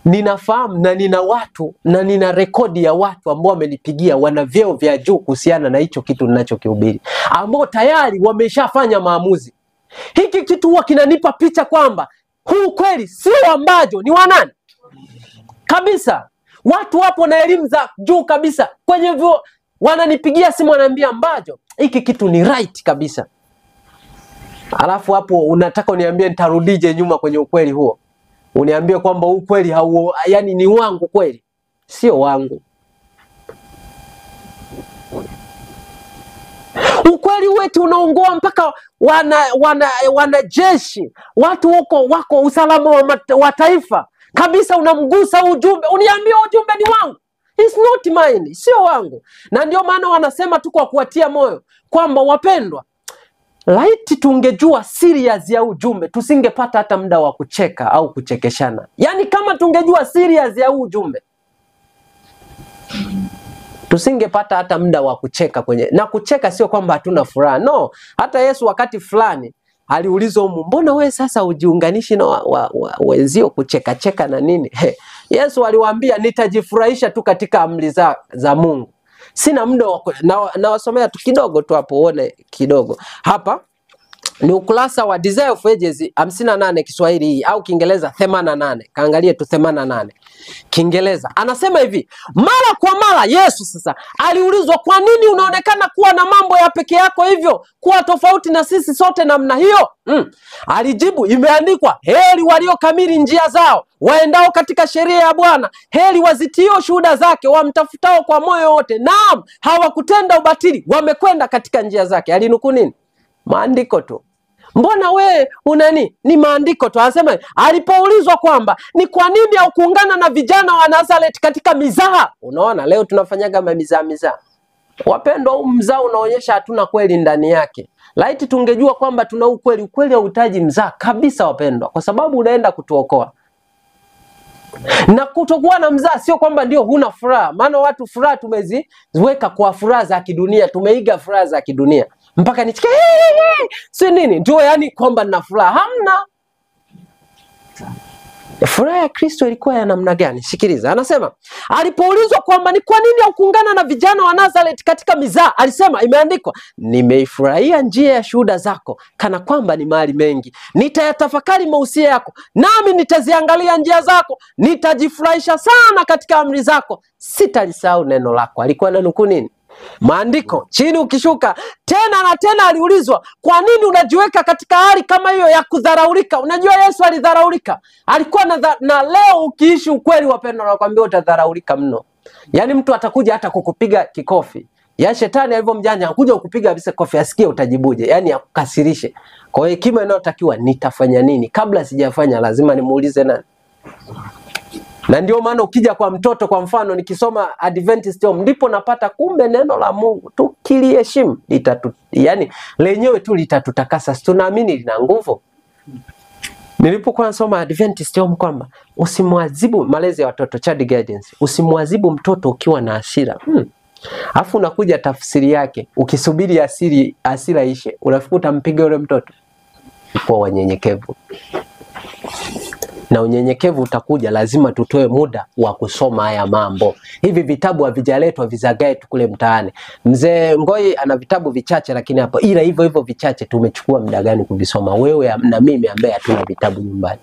Ninafahamu na nina watu na nina rekodi ya watu ambao wamenipigia, wana vyeo vya juu kuhusiana na hicho kitu ninachokihubiri, ambao tayari wameshafanya maamuzi. Hiki kitu huwa kinanipa picha kwamba huu kweli sio ambajo, ni wanani kabisa. Watu wapo na elimu za juu kabisa kwenye vyo, wananipigia simu wananiambia ambajo hiki kitu ni right kabisa. Alafu hapo unataka uniambie nitarudije nyuma kwenye ukweli huo? Uniambie kwamba ukweli yani ni wangu kweli? Sio wangu. Ukweli wetu unaongoa mpaka wanajeshi, watu wako usalama wa taifa kabisa, unamgusa ujumbe, uniambie ujumbe ni wangu. It's not mine, sio wangu. Na ndio maana wanasema tu kwa kuwatia moyo kwamba wapendwa, laiti tungejua serious ya ujumbe, tusingepata hata muda wa kucheka au kuchekeshana. Yaani kama tungejua serious ya ujumbe, tusingepata hata muda wa kucheka kwenye. Na kucheka sio kwamba hatuna furaha. No, hata Yesu wakati fulani aliulizwa, mbona wewe sasa ujiunganishi na wenzio kucheka cheka na nini? Yesu aliwaambia, nitajifurahisha tu katika amri za Mungu. Sina muda wa nawasomea tu kidogo tu hapo uone kidogo. Hapa ni ukurasa wa Desire of Ages 58 Kiswahili hii au Kiingereza 88. Kaangalie tu 88. Kiingereza. Anasema hivi, mara kwa mara Yesu sasa aliulizwa, kwa nini unaonekana kuwa na mambo ya peke yako hivyo, kuwa tofauti na sisi sote namna hiyo? Alijibu, imeandikwa, heri walio kamili njia zao, waendao katika sheria ya Bwana, heri wazitio shuhuda zake, wamtafutao kwa moyo wote. Naam, hawakutenda ubatili, wamekwenda katika njia zake. Alinukuu nini? Maandiko tu. Mbona we unani? Ni maandiko tu. Anasema alipoulizwa kwamba ni kwa nini haukuungana na vijana wa Nazareth katika mizaha. Unaona leo tunafanyaga mizaha. Wapendwa, huu mzaha unaonyesha hatuna kweli ndani yake. Laiti tungejua kwamba tuna ukweli. Ukweli hautaji mzaha kabisa wapendwa, kwa sababu unaenda kutuokoa. Na kutokuwa na mzaha sio kwamba ndio huna furaha. Maana watu furaha tumeziweka kwa furaha za kidunia, tumeiga furaha za kidunia. Mpaka nichike si nini ndio yani kwamba nina furaha. Hamna. Furaha ya Kristo ilikuwa ya namna gani? Sikiliza, anasema alipoulizwa kwamba ni kwa nini haukuungana na vijana wa Nazareth katika mizaha, alisema imeandikwa, nimeifurahia njia ya shuhuda zako kana kwamba ni mali mengi. Nitayatafakari mausia yako, nami nitaziangalia njia zako. Nitajifurahisha sana katika amri zako, sitalisahau neno lako. Alikuwa ananukuu nini? Maandiko. Chini ukishuka tena na tena aliulizwa, kwa nini unajiweka katika hali kama hiyo ya kudharaulika? Unajua Yesu alidharaulika. Alikuwa na leo ukiishi ukweli wapendwa, nakwambia utadharaulika mno. Yaani mtu atakuja hata kukupiga kikofi. Ya shetani alivyo mjanja, anakuja kukupiga kabisa kofi, asikie utajibuje, yaani akukasirishe. Kwa hiyo hekima inayotakiwa, nitafanya nini? Kabla sijafanya lazima nimuulize nani? Na ndio maana ukija kwa mtoto, kwa mfano nikisoma Adventist Home, ndipo napata kumbe neno la Mungu tukiliheshimu yani lenyewe tu litatutakasa. Tunaamini lina nguvu. Nilipokuwa nasoma Adventist Home kwamba usimwadhibu, malezi ya watoto, child guidance, usimwadhibu mtoto ukiwa na hasira. Alafu unakuja tafsiri yake, ukisubiri hasira ishe, unafikiri utampiga yule mtoto? Kwa wanyenyekevu. Na unyenyekevu utakuja, lazima tutoe muda wa kusoma haya mambo. Hivi vitabu havijaletwa vizagae tu kule mtaani. Mzee Ngoi ana vitabu vichache, lakini hapo ila hivyo vichache tumechukua muda gani kuvisoma, wewe na mimi ambaye hatuna vitabu nyumbani?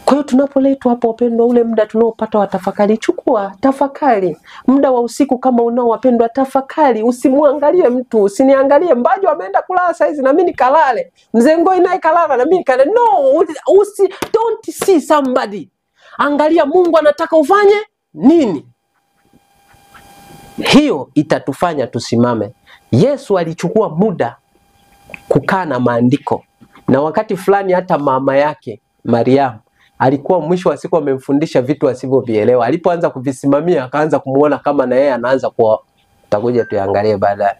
Kwa hiyo tunapoletwa hapo wapendwa, ule muda tunaopata wa tafakari, chukua tafakari. Muda wa usiku kama unao wapendwa, tafakari. Usimwangalie mtu, usiniangalie Mbajo ameenda kulala saizi na mimi nikalale, Mzee Ngoi naye kalala na mimi nikalale. No, don't see somebody. Angalia Mungu anataka ufanye nini. Hiyo itatufanya tusimame. Yesu alichukua muda kukaa na maandiko, na wakati fulani hata mama yake Mariamu alikuwa mwisho wa siku amemfundisha vitu asivyovielewa. Alipoanza kuvisimamia akaanza kumuona kama na yeye anaanza kuwa, tutakuja tuangalie baadaye.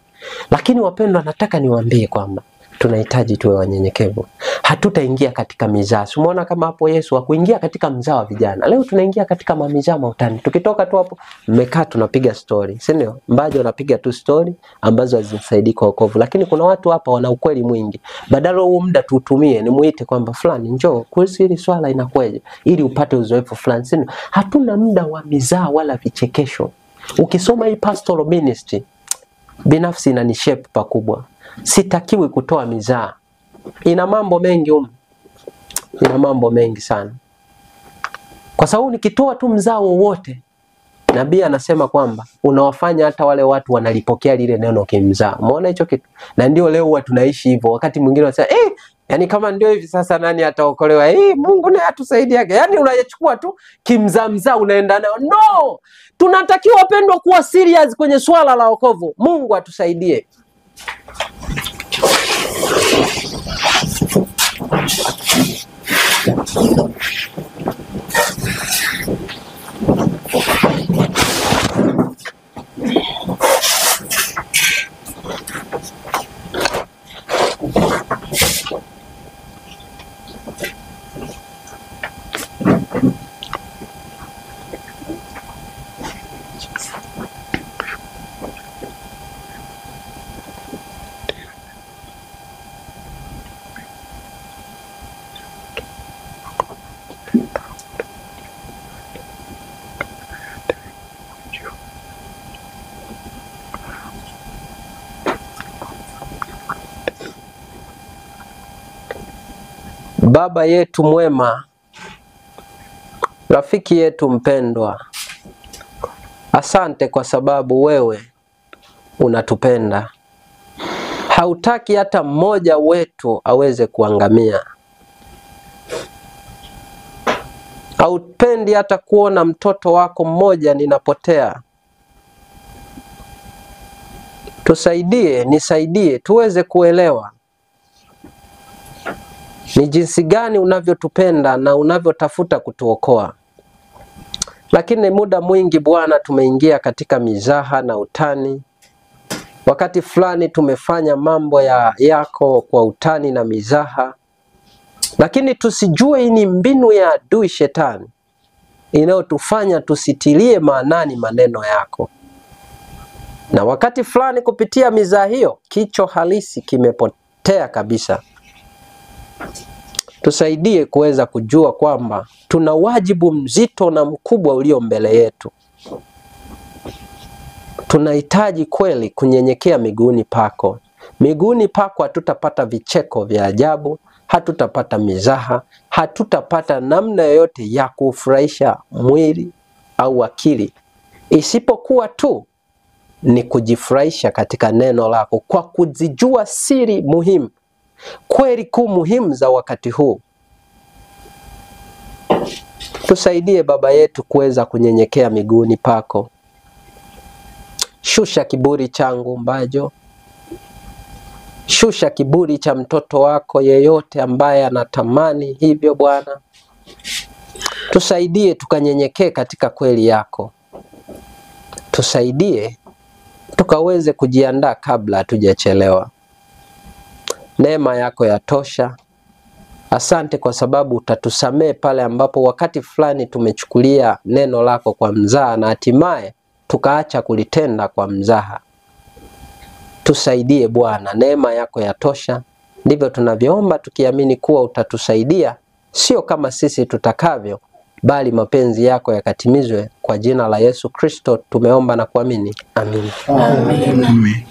Lakini wapendwa, nataka niwaambie kwamba tunahitaji tuwe wanyenyekevu. Hatutaingia katika mizaa. Umeona kama hapo Yesu hakuingia katika mzaa wa vijana. Leo tunaingia katika mamizaa mautani. Tukitoka tu hapo mmekaa tunapiga story, si ndio? Mbajo anapiga tu story ambazo hazimsaidii kwa wokovu. Lakini kuna watu hapa wana ukweli mwingi. Badala huo muda tuutumie ni muite kwamba fulani njoo kuhusu hili swala inakweje, ili upate uzoefu fulani, si ndio? Hatuna muda wa mizaa wala vichekesho. Ukisoma hii pastoral ministry, binafsi inanishape pakubwa. Sitakiwi kutoa mizaa. Ina mambo mengi ina mambo mengi sana. Kwa sababu nikitoa tu mzaa wowote, nabii anasema kwamba unawafanya hata wale watu wanalipokea lile neno kimzaa. Umeona hicho kitu? Na ndio leo huwa tunaishi hivyo. Wakati mwingine wanasema yani kama ndio hivi sasa nani ataokolewa? Mungu naye atusaidie. Yani unayachukua tu kimzaa unaenda nayo. No! Tunatakiwa wapendwa kuwa serious kwenye swala la wokovu. Mungu atusaidie. Baba yetu mwema, rafiki yetu mpendwa, asante kwa sababu wewe unatupenda. Hautaki hata mmoja wetu aweze kuangamia. Haupendi hata kuona mtoto wako mmoja ninapotea. Tusaidie, nisaidie tuweze kuelewa ni jinsi gani unavyotupenda na unavyotafuta kutuokoa. Lakini muda mwingi Bwana tumeingia katika mizaha na utani. Wakati fulani tumefanya mambo yako kwa utani na mizaha. Lakini tusijue hii ni mbinu ya adui shetani inayotufanya tusitilie maanani maneno yako. Na wakati fulani kupitia mizaha hiyo kicho halisi kimepotea kabisa. Tusaidie kuweza kujua kwamba tuna wajibu mzito na mkubwa ulio mbele yetu. Tunahitaji kweli kunyenyekea miguuni pako. Miguuni pako hatutapata vicheko vya ajabu, hatutapata mizaha, hatutapata namna yoyote ya kufurahisha mwili au akili, isipokuwa tu ni kujifurahisha katika neno lako kwa kuzijua siri muhimu, kweli kuu muhimu za wakati huu. Tusaidie Baba yetu kuweza kunyenyekea miguuni pako. Shusha kiburi changu Mbajo. Shusha kiburi cha mtoto wako yeyote ambaye anatamani hivyo Bwana. Tusaidie tukanyenyekee katika kweli yako. Tusaidie tukaweze kujiandaa kabla hatujachelewa. Neema yako yatosha. Asante kwa sababu utatusamee pale ambapo wakati fulani tumechukulia neno lako kwa mzaha na hatimaye tukaacha kulitenda kwa mzaha. Tusaidie Bwana, neema yako yatosha. Ndivyo tunavyoomba tukiamini kuwa utatusaidia, sio kama sisi tutakavyo, bali mapenzi yako yakatimizwe. Kwa jina la Yesu Kristo tumeomba na kuamini. Amen. Amen.